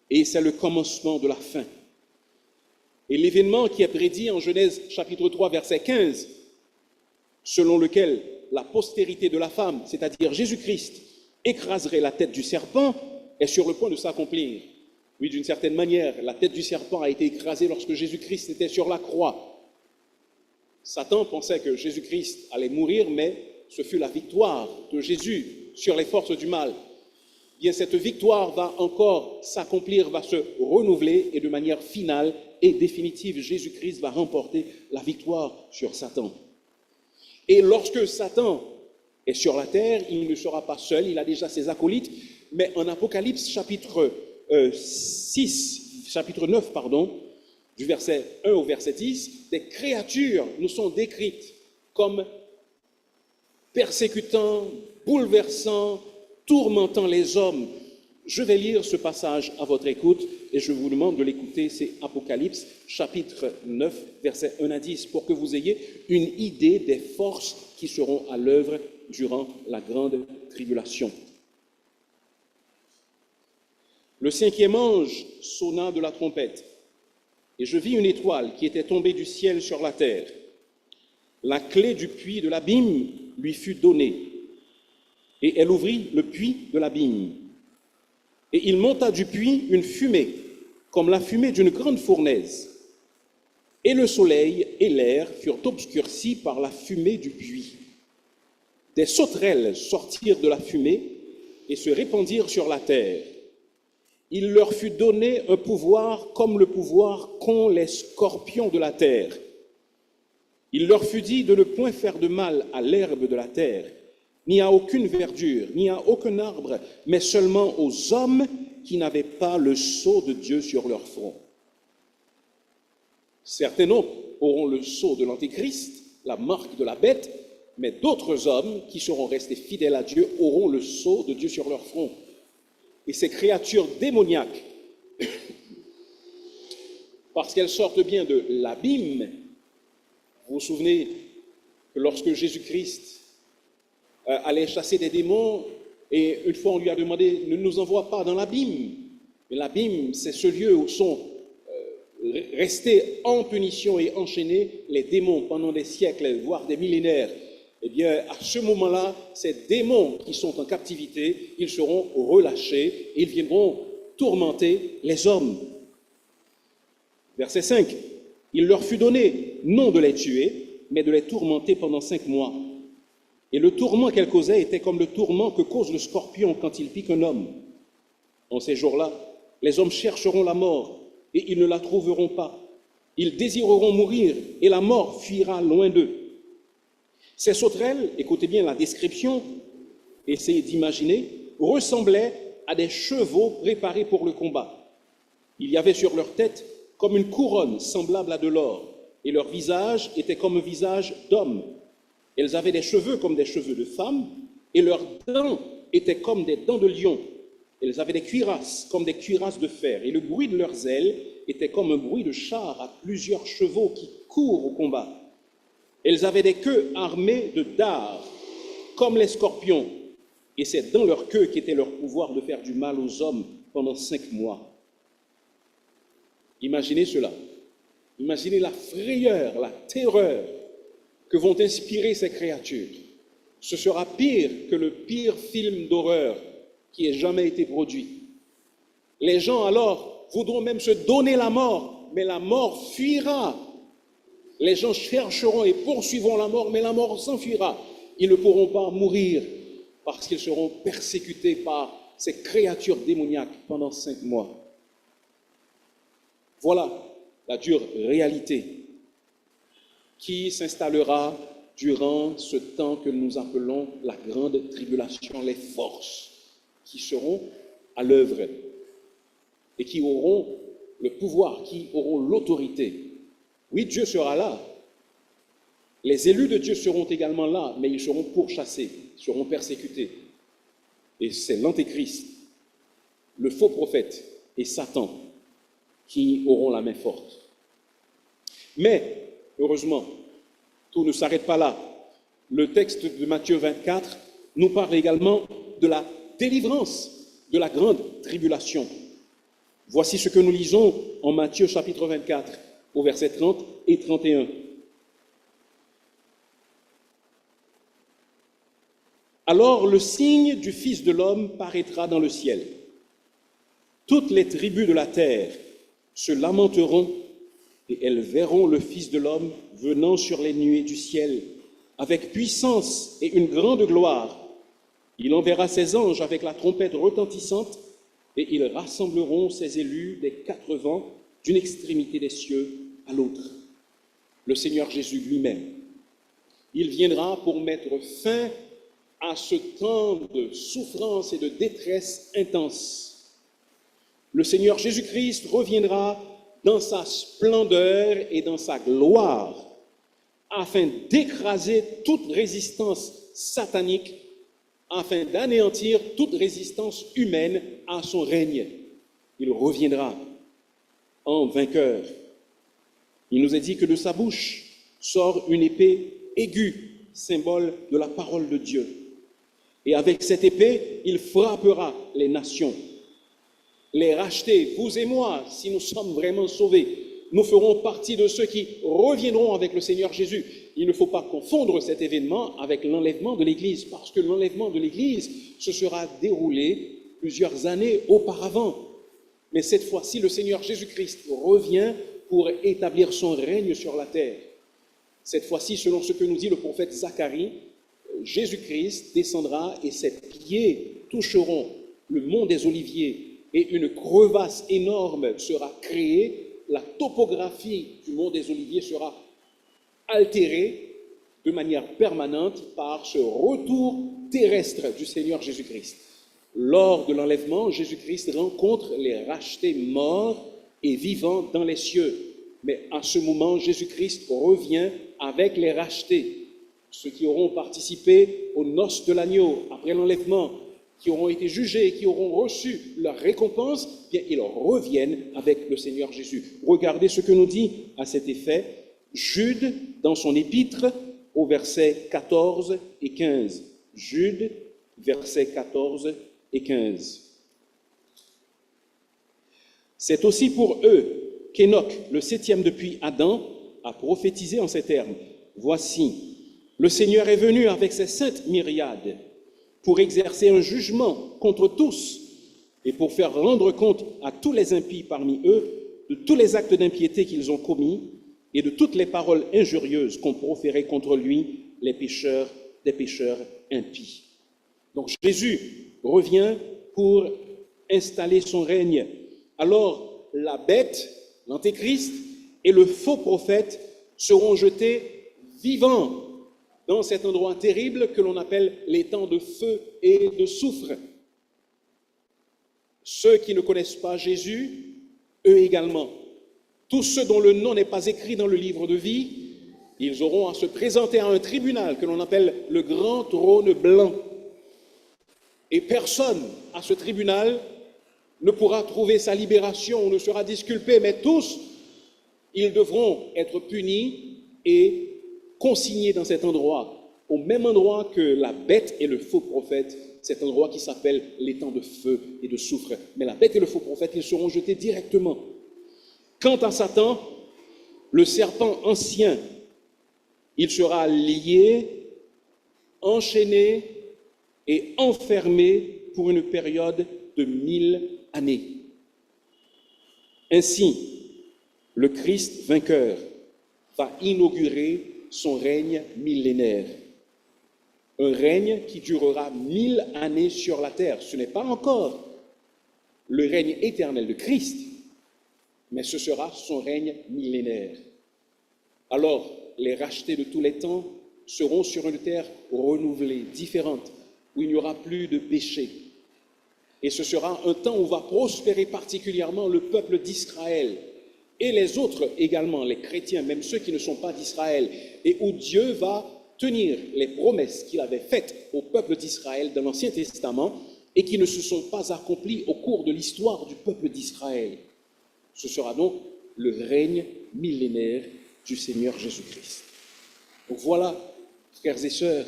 Speaker 1: Et c'est le commencement de la fin. Et l'événement qui est prédit en Genèse chapitre 3, verset 15, selon lequel la postérité de la femme, c'est-à-dire Jésus-Christ, écraserait la tête du serpent, est sur le point de s'accomplir. Oui, d'une certaine manière, la tête du serpent a été écrasée lorsque Jésus-Christ était sur la croix. Satan pensait que Jésus-Christ allait mourir, mais ce fut la victoire de Jésus sur les forces du mal. Bien, cette victoire va encore s'accomplir, va se renouveler, et de manière finale et définitive, Jésus-Christ va remporter la victoire sur Satan. Et lorsque Satan est sur la terre, il ne sera pas seul, il a déjà ses acolytes, mais en Apocalypse chapitre 9, du verset 1 au verset 10, des créatures nous sont décrites comme persécutant, bouleversant, tourmentant les hommes. Je vais lire ce passage à votre écoute et je vous demande de l'écouter. C'est Apocalypse chapitre 9, versets 1 à 10, pour que vous ayez une idée des forces qui seront à l'œuvre durant la grande tribulation. Le cinquième ange sonna de la trompette, et je vis une étoile qui était tombée du ciel sur la terre. La clé du puits de l'abîme lui fut donnée, et elle ouvrit le puits de l'abîme. Et il monta du puits une fumée, comme la fumée d'une grande fournaise. Et le soleil et l'air furent obscurcis par la fumée du puits. Des sauterelles sortirent de la fumée et se répandirent sur la terre. Il leur fut donné un pouvoir comme le pouvoir qu'ont les scorpions de la terre. Il leur fut dit de ne point faire de mal à l'herbe de la terre, ni à aucune verdure, ni à aucun arbre, mais seulement aux hommes qui n'avaient pas le sceau de Dieu sur leur front. Certains hommes auront le sceau de l'Antéchrist, la marque de la bête, mais d'autres hommes qui seront restés fidèles à Dieu auront le sceau de Dieu sur leur front. Et ces créatures démoniaques, parce qu'elles sortent bien de l'abîme, vous vous souvenez que lorsque Jésus-Christ allait chasser des démons, et une fois on lui a demandé, ne nous envoie pas dans l'abîme. Mais l'abîme, c'est ce lieu où sont restés en punition et enchaînés les démons pendant des siècles, voire des millénaires. Eh bien, à ce moment-là, ces démons qui sont en captivité, ils seront relâchés et ils viendront tourmenter les hommes. Verset 5. Il leur fut donné non de les tuer, mais de les tourmenter pendant 5 mois. Et le tourment qu'elle causait était comme le tourment que cause le scorpion quand il pique un homme. En ces jours-là, les hommes chercheront la mort et ils ne la trouveront pas. Ils désireront mourir et la mort fuira loin d'eux. Ces sauterelles, écoutez bien la description, essayez d'imaginer, ressemblaient à des chevaux préparés pour le combat. Il y avait sur leur tête comme une couronne semblable à de l'or, et leur visage était comme un visage d'homme. Elles avaient des cheveux comme des cheveux de femme, et leurs dents étaient comme des dents de lion. Elles avaient des cuirasses comme des cuirasses de fer, et le bruit de leurs ailes était comme un bruit de char à plusieurs chevaux qui courent au combat. Elles avaient des queues armées de dards, comme les scorpions, et c'est dans leur queue qu'était leur pouvoir de faire du mal aux hommes pendant 5 mois. Imaginez cela. Imaginez la frayeur, la terreur que vont inspirer ces créatures. Ce sera pire que le pire film d'horreur qui ait jamais été produit. Les gens alors voudront même se donner la mort, mais la mort fuira. Les gens chercheront et poursuivront la mort, mais la mort s'enfuira. Ils ne pourront pas mourir parce qu'ils seront persécutés par ces créatures démoniaques pendant 5 mois. Voilà la dure réalité qui s'installera durant ce temps que nous appelons la grande tribulation, les forces qui seront à l'œuvre et qui auront le pouvoir, qui auront l'autorité. Oui, Dieu sera là, Les élus de Dieu seront également là, mais ils seront pourchassés, seront persécutés. Et c'est l'Antéchrist, le faux prophète et Satan qui auront la main forte. Mais, heureusement, tout ne s'arrête pas là. Le texte de Matthieu 24 nous parle également de la délivrance de la grande tribulation. Voici ce que nous lisons en Matthieu chapitre 24, au verset 30 et 31. Alors le signe du Fils de l'homme paraîtra dans le ciel. Toutes les tribus de la terre se lamenteront et elles verront le Fils de l'homme venant sur les nuées du ciel avec puissance et une grande gloire. Il enverra ses anges avec la trompette retentissante et ils rassembleront ses élus des 4 vents d'une extrémité des cieux à l'autre. Le Seigneur Jésus lui-même, il viendra pour mettre fin à ce temps de souffrance et de détresse intense. Le Seigneur Jésus-Christ reviendra dans sa splendeur et dans sa gloire afin d'écraser toute résistance satanique, afin d'anéantir toute résistance humaine à son règne. Il reviendra en vainqueur. Il nous est dit que de sa bouche sort une épée aiguë, symbole de la parole de Dieu. Et avec cette épée, il frappera les nations. Les rachetés, vous et moi, si nous sommes vraiment sauvés, nous ferons partie de ceux qui reviendront avec le Seigneur Jésus. Il ne faut pas confondre cet événement avec l'enlèvement de l'Église, parce que l'enlèvement de l'Église se sera déroulé plusieurs années auparavant. Mais cette fois-ci, le Seigneur Jésus-Christ revient pour établir son règne sur la terre. Cette fois-ci, selon ce que nous dit le prophète Zacharie, Jésus-Christ descendra et ses pieds toucheront le mont des Oliviers et une crevasse énorme sera créée. La topographie du mont des Oliviers sera altérée de manière permanente par ce retour terrestre du Seigneur Jésus-Christ. Lors de l'enlèvement, Jésus-Christ rencontre les rachetés morts et vivants dans les cieux. Mais à ce moment, Jésus-Christ revient avec les rachetés, ceux qui auront participé aux noces de l'agneau après l'enlèvement, qui auront été jugés, qui auront reçu leur récompense, bien ils reviennent avec le Seigneur Jésus. Regardez ce que nous dit à cet effet Jude dans son épître au verset 14 et 15. Jude, versets 14 et 15. C'est aussi pour eux qu'Enoch, le 7e depuis Adam, a prophétisé en ces termes. Voici, le Seigneur est venu avec ses saintes myriades pour exercer un jugement contre tous et pour faire rendre compte à tous les impies parmi eux de tous les actes d'impiété qu'ils ont commis et de toutes les paroles injurieuses qu'ont proférées contre lui les pécheurs des pécheurs impies. Donc Jésus revient pour installer son règne. Alors la bête, l'antéchrist et le faux prophète seront jetés vivants dans cet endroit terrible que l'on appelle les temps de feu et de soufre. Ceux qui ne connaissent pas Jésus, eux également, tous ceux dont le nom n'est pas écrit dans le livre de vie, ils auront à se présenter à un tribunal que l'on appelle le grand trône blanc. Et personne à ce tribunal ne pourra trouver sa libération ou ne sera disculpé, mais tous, ils devront être punis et consignés dans cet endroit, au même endroit que la bête et le faux prophète, cet endroit qui s'appelle les temps de feu et de soufre. Mais la bête et le faux prophète, ils seront jetés directement. Quant à Satan, le serpent ancien, il sera lié, enchaîné et enfermé pour une période de 1000 années. Ainsi, le Christ vainqueur va inaugurer son règne millénaire. Un règne qui durera 1000 années sur la terre. Ce n'est pas encore le règne éternel de Christ, mais ce sera son règne millénaire. Alors, les rachetés de tous les temps seront sur une terre renouvelée, différente, où il n'y aura plus de péché. Et ce sera un temps où va prospérer particulièrement le peuple d'Israël. et les autres également, les chrétiens, même ceux qui ne sont pas d'Israël, et où Dieu va tenir les promesses qu'il avait faites au peuple d'Israël dans l'Ancien Testament et qui ne se sont pas accomplies au cours de l'histoire du peuple d'Israël. Ce sera donc le règne millénaire du Seigneur Jésus-Christ. Donc voilà, frères et sœurs,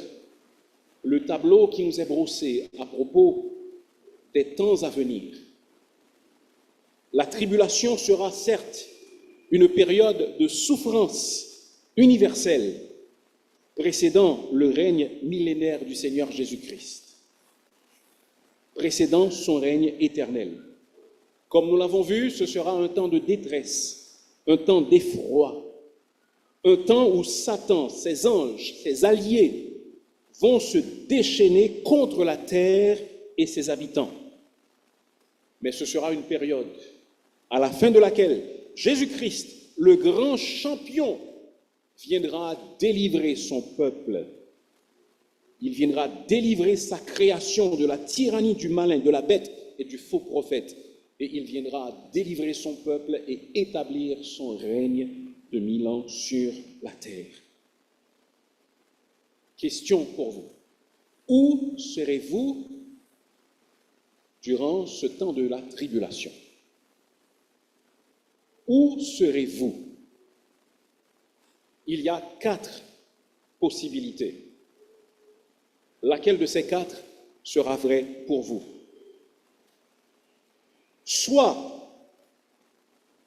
Speaker 1: le tableau qui nous est brossé à propos des temps à venir. La tribulation sera certes une période de souffrance universelle précédant le règne millénaire du Seigneur Jésus-Christ, précédant son règne éternel. Comme nous l'avons vu, ce sera un temps de détresse, un temps d'effroi, un temps où Satan, ses anges, ses alliés vont se déchaîner contre la terre et ses habitants. Mais ce sera une période à la fin de laquelle Jésus-Christ, le grand champion, viendra délivrer son peuple. Il viendra délivrer sa création de la tyrannie du malin, de la bête et du faux prophète. Et il viendra délivrer son peuple et établir son règne de 1000 ans sur la terre. Question pour vous. Où serez-vous durant ce temps de la tribulation? Où serez-vous? Il y a 4 possibilités. Laquelle de ces 4 sera vraie pour vous? Soit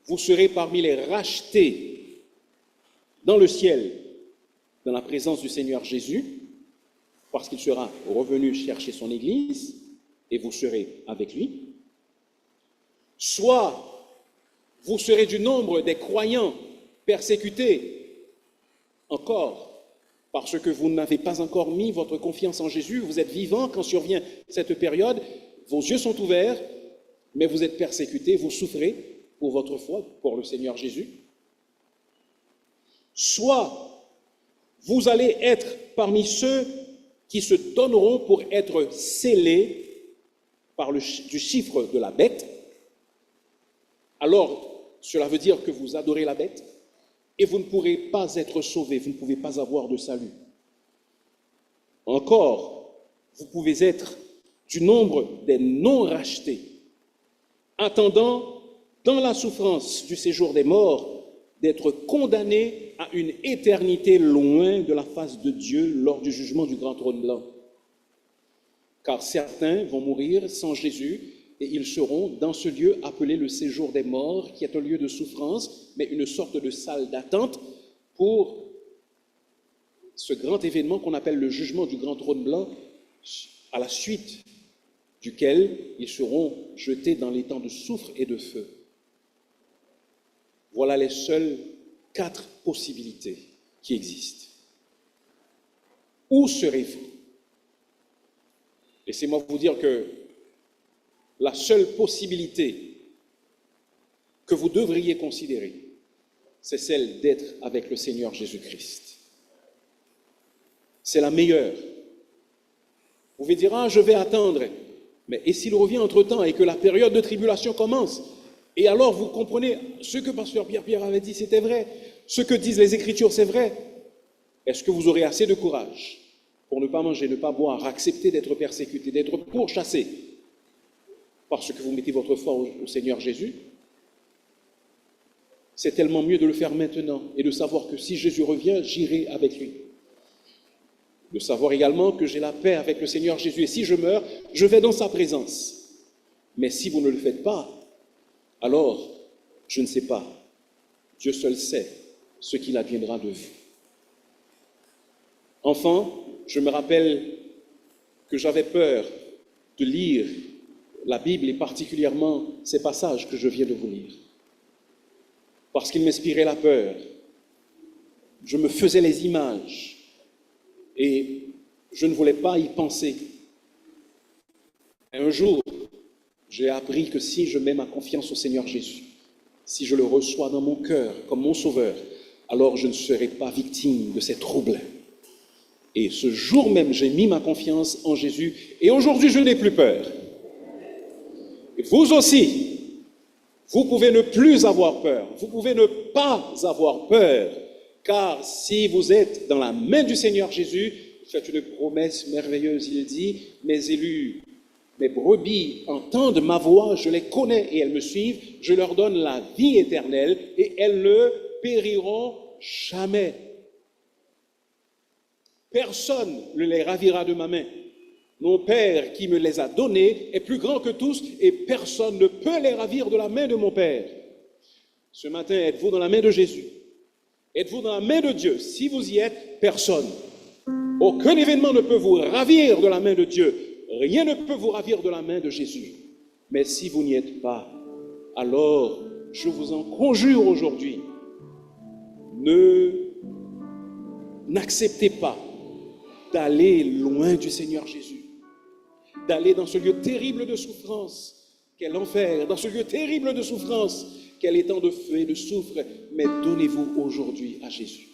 Speaker 1: vous serez parmi les rachetés dans le ciel, dans la présence du Seigneur Jésus, parce qu'il sera revenu chercher son Église, et vous serez avec lui. Soit vous serez du nombre des croyants persécutés, encore, parce que vous n'avez pas encore mis votre confiance en Jésus, vous êtes vivant quand survient cette période, vos yeux sont ouverts, mais vous êtes persécutés, vous souffrez pour votre foi, pour le Seigneur Jésus. Soit vous allez être parmi ceux qui se donneront pour être scellés par du chiffre de la bête. Alors, cela veut dire que vous adorez la bête et vous ne pourrez pas être sauvés, vous ne pouvez pas avoir de salut. Encore, vous pouvez être du nombre des non-rachetés, attendant, dans la souffrance du séjour des morts, d'être condamnés à une éternité loin de la face de Dieu lors du jugement du grand trône blanc. Car certains vont mourir sans Jésus et ils seront dans ce lieu appelé le séjour des morts, qui est un lieu de souffrance, mais une sorte de salle d'attente pour ce grand événement qu'on appelle le jugement du grand trône blanc, à la suite duquel ils seront jetés dans les temps de soufre et de feu. Voilà les seules 4 possibilités qui existent. Où serez-vous? Laissez-moi vous dire que la seule possibilité que vous devriez considérer, c'est celle d'être avec le Seigneur Jésus-Christ. C'est la meilleure. Vous pouvez dire, je vais attendre. Mais et s'il revient entre-temps et que la période de tribulation commence? Et alors vous comprenez, ce que pasteur Pierre avait dit, c'était vrai. Ce que disent les Écritures, c'est vrai. Est-ce que vous aurez assez de courage pour ne pas manger, ne pas boire, accepter d'être persécuté, d'être pourchassé, parce que vous mettez votre foi au Seigneur Jésus? C'est tellement mieux de le faire maintenant et de savoir que si Jésus revient, j'irai avec lui. De savoir également que j'ai la paix avec le Seigneur Jésus et si je meurs, je vais dans sa présence. Mais si vous ne le faites pas, alors je ne sais pas. Dieu seul sait ce qu'il adviendra de vous. Enfant, je me rappelle que j'avais peur de lire la Bible et particulièrement ces passages que je viens de vous lire. Parce qu'ils m'inspiraient la peur. Je me faisais les images et je ne voulais pas y penser. Et un jour, j'ai appris que si je mets ma confiance au Seigneur Jésus, si je le reçois dans mon cœur comme mon sauveur, alors je ne serai pas victime de ces troubles. Et ce jour même, j'ai mis ma confiance en Jésus et aujourd'hui, je n'ai plus peur. Et vous aussi, Vous pouvez ne plus avoir peur, vous pouvez ne pas avoir peur, car si vous êtes dans la main du Seigneur Jésus, faites une promesse merveilleuse, il dit, mes élus, mes brebis entendent ma voix, je les connais et elles me suivent, je leur donne la vie éternelle et elles ne périront jamais. Personne ne les ravira de ma main. Mon Père qui me les a donnés est plus grand que tous et personne ne peut les ravir de la main de mon Père. Ce matin, êtes-vous dans la main de Jésus? Êtes-vous dans la main de Dieu? Si vous y êtes, personne. Aucun événement ne peut vous ravir de la main de Dieu. Rien ne peut vous ravir de la main de Jésus. Mais si vous n'y êtes pas, alors je vous en conjure aujourd'hui, n'acceptez pas d'aller loin du Seigneur Jésus, d'aller dans ce lieu terrible de souffrance qu'est l'enfer, dans ce lieu terrible de souffrance qu'est l'étang de feu et de soufre, mais donnez-vous aujourd'hui à Jésus.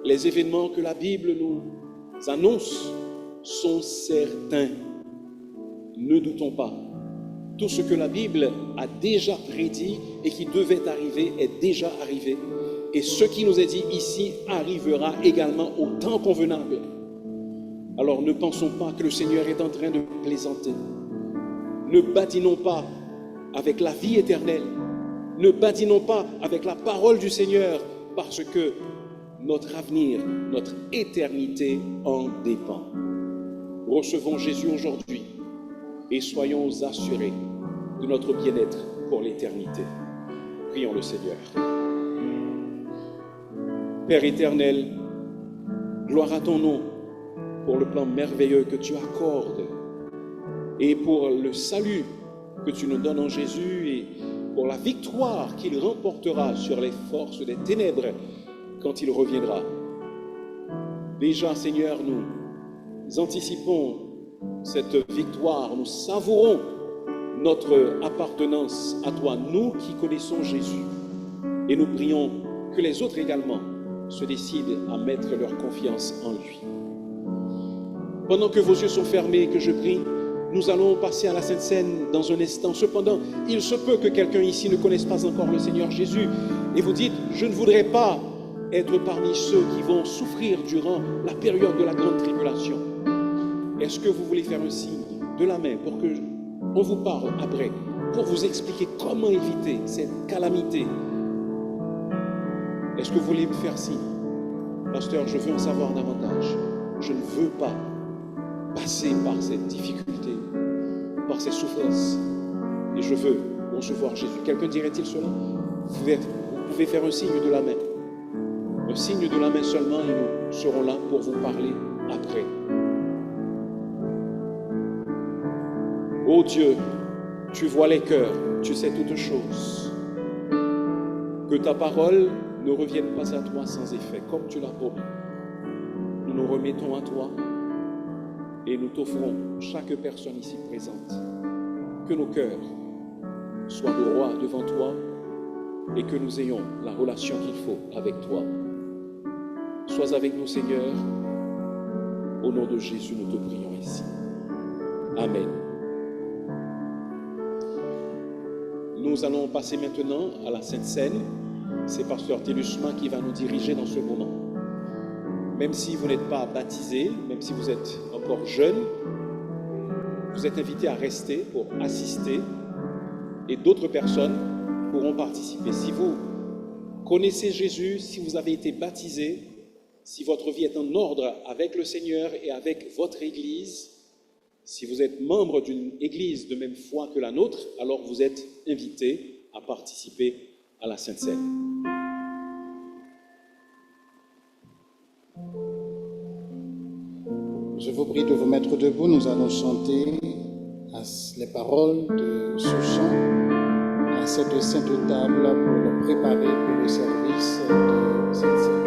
Speaker 1: Les événements que la Bible nous annonce sont certains. Ne doutons pas. Tout ce que la Bible a déjà prédit et qui devait arriver est déjà arrivé. Et ce qui nous est dit ici arrivera également au temps convenable. Alors ne pensons pas que le Seigneur est en train de plaisanter. Ne badinons pas avec la vie éternelle. Ne badinons pas avec la parole du Seigneur parce que notre avenir, notre éternité en dépend. Recevons Jésus aujourd'hui et soyons assurés de notre bien-être pour l'éternité. Prions le Seigneur. Père éternel, gloire à ton nom pour le plan merveilleux que tu accordes et pour le salut que tu nous donnes en Jésus et pour la victoire qu'il remportera sur les forces des ténèbres quand il reviendra. Déjà, Seigneur, nous anticipons cette victoire, nous savourons notre appartenance à toi, nous qui connaissons Jésus, et nous prions que les autres également se décident à mettre leur confiance en lui. Pendant que vos yeux sont fermés et que je prie, nous allons passer à la Sainte Seine dans un instant. Cependant, il se peut que quelqu'un ici ne connaisse pas encore le Seigneur Jésus et vous dites, je ne voudrais pas être parmi ceux qui vont souffrir durant la période de la grande tribulation. Est-ce que vous voulez faire un signe de la main pour que on vous parle après, pour vous expliquer comment éviter cette calamité? Est-ce que vous voulez me faire signe? Pasteur, je veux en savoir davantage. Je ne veux pas passer par cette difficulté, par ces souffrances. Et je veux recevoir Jésus. Quelqu'un dirait-il cela? Vous pouvez faire un signe de la main. Un signe de la main seulement et nous serons là pour vous parler après. Ô Dieu, tu vois les cœurs, tu sais toutes choses. Que ta parole ne revienne pas à toi sans effet, comme tu l'as promis. Nous nous remettons à toi et nous t'offrons chaque personne ici présente. Que nos cœurs soient droits devant toi et que nous ayons la relation qu'il faut avec toi. Sois avec nous, Seigneur. Au nom de Jésus, nous te prions ici. Amen. Nous allons passer maintenant à la Sainte Seine. C'est Pasteur Télusma qui va nous diriger dans ce moment. Même si vous n'êtes pas baptisé, même si vous êtes encore jeune, vous êtes invité à rester pour assister et d'autres personnes pourront participer. Si vous connaissez Jésus, si vous avez été baptisé, si votre vie est en ordre avec le Seigneur et avec votre Église, si vous êtes membre d'une Église de même foi que la nôtre, alors vous êtes invité à participer à la Sainte Seine.
Speaker 5: Je vous prie de vous mettre debout. Nous allons chanter les paroles de ce chant à cette sainte table pour nous préparer pour le service de cette Seine.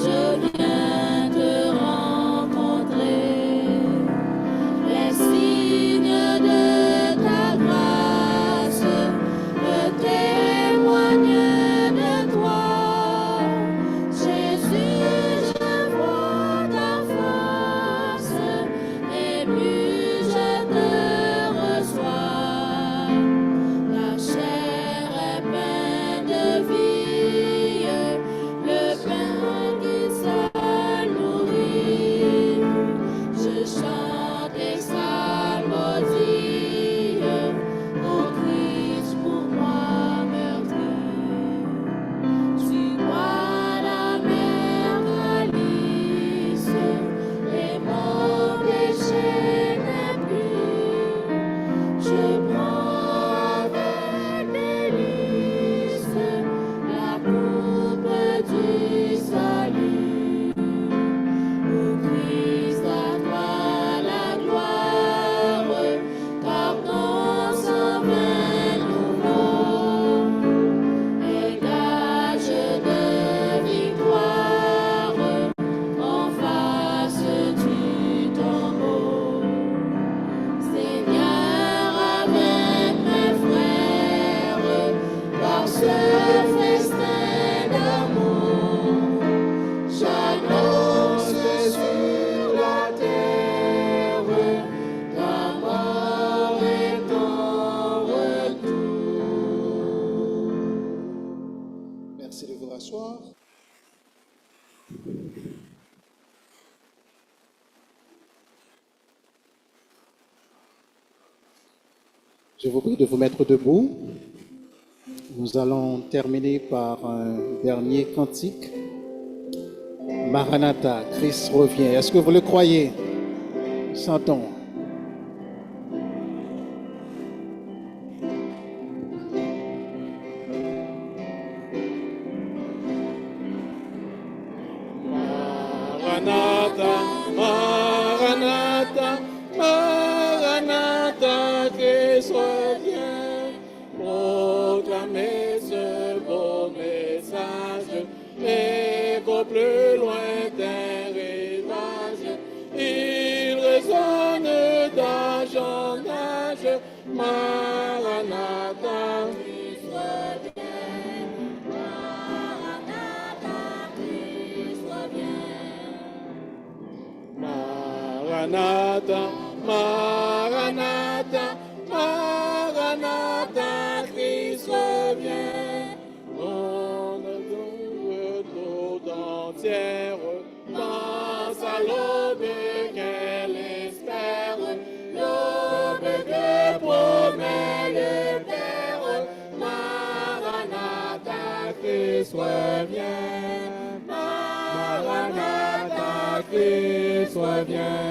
Speaker 7: Je viens te rencontrer.
Speaker 5: soir. Je vous prie de vous mettre debout. Nous allons terminer par un dernier cantique. Maranatha, Christ revient. Est-ce que vous le croyez? Chantons.
Speaker 2: Maranatha, Maranatha, Maranatha, Christ revient. Proclamez ce beau message, et qu'au plus lointain rivage, il résonne d'âge en âge. Maranatha, Christ revient.
Speaker 3: Maranatha, Christ revient.
Speaker 2: Maranatha, Maranatha, Maranatha, Christ revient. Mon œuvre toute entière pense à l'aube qu'elle espère, l'aube que promet le Père. Maranatha, Christ revient. Maranatha, Christ revient.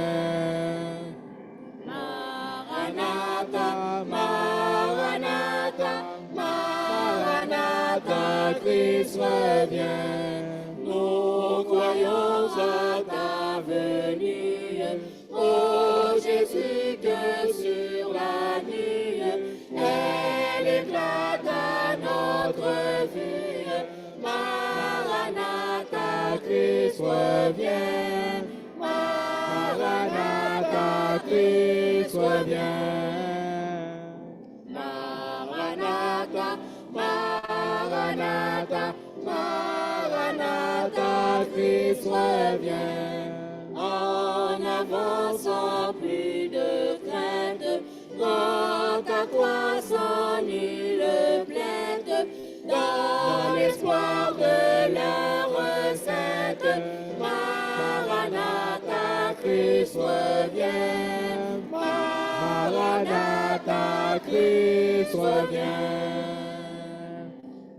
Speaker 2: Maranatha, Maranatha, Maranatha, Christ revient. Nous croyons à ta venue, ô Jésus, que sur la nuit, elle éclate à notre vie. Maranatha, Christ revient. Maranatha, Christ revient. Maranatha, Maranatha, Maranatha, Christ revient. En avant sans plus de crainte, quant à toi sans nulle plainte, dans l'espoir de l'heure sainte. Maranatha, Christ revient. Maranatha, Christ revient.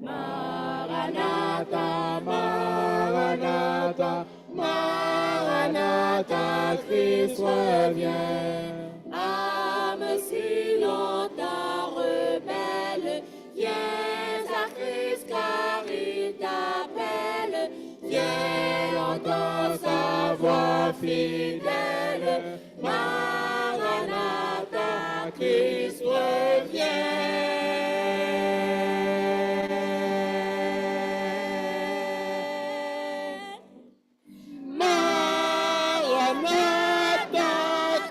Speaker 2: Maranatha, Maranatha, Maranatha, Christ revient. Âme si longtemps rebelle, viens à Christ car il t'appelle. Viens entendre sa voix fidèle. Maranatha, Christ revient. Maranatha,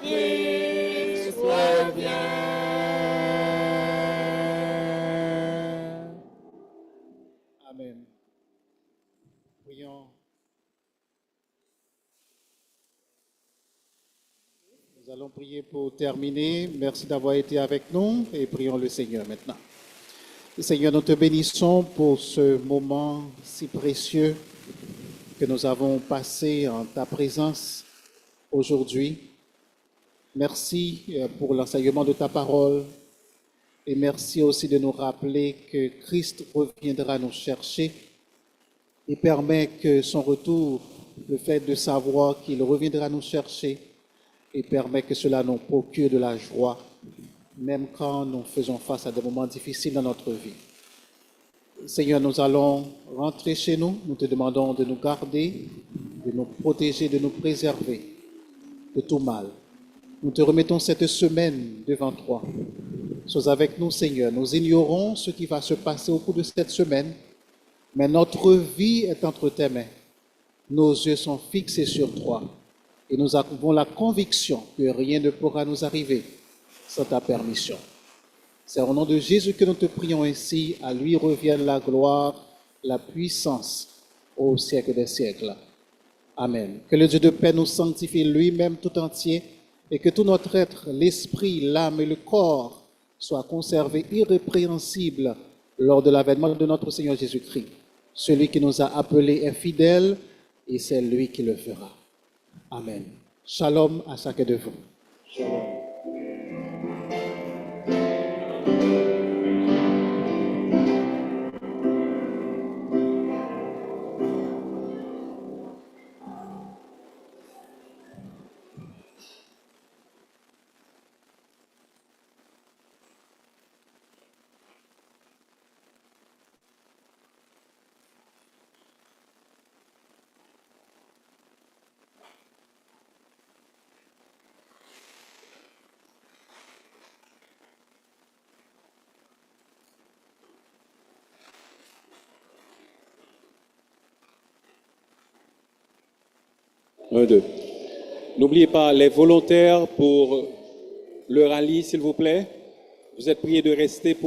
Speaker 2: Christ revient.
Speaker 5: Amen. Prions. Nous allons prier pour terminer. Merci d'avoir été avec nous et prions le Seigneur maintenant. Seigneur, nous te bénissons pour ce moment si précieux que nous avons passé en ta présence aujourd'hui. Merci pour l'enseignement de ta parole et merci aussi de nous rappeler que Christ reviendra nous chercher et permet que son retour, le fait de savoir qu'il reviendra nous chercher, et permet que cela nous procure de la joie, même quand nous faisons face à des moments difficiles dans notre vie. Seigneur, nous allons rentrer chez nous. Nous te demandons de nous garder, de nous protéger, de nous préserver de tout mal. Nous te remettons cette semaine devant toi. Sois avec nous, Seigneur. Nous ignorons ce qui va se passer au cours de cette semaine, mais notre vie est entre tes mains. Nos yeux sont fixés sur toi. Et nous avons la conviction que rien ne pourra nous arriver sans ta permission. C'est au nom de Jésus que nous te prions ainsi. À lui revienne la gloire, la puissance au siècle des siècles. Amen. Que le Dieu de paix nous sanctifie lui-même tout entier et que tout notre être, l'esprit, l'âme et le corps soient conservés irrépréhensibles lors de l'avènement de notre Seigneur Jésus-Christ. Celui qui nous a appelés est fidèle et c'est lui qui le fera. Amen. Shalom à chacun de vous.
Speaker 1: Un, deux. N'oubliez pas les volontaires pour le rallye, s'il vous plaît. Vous êtes priés de rester pour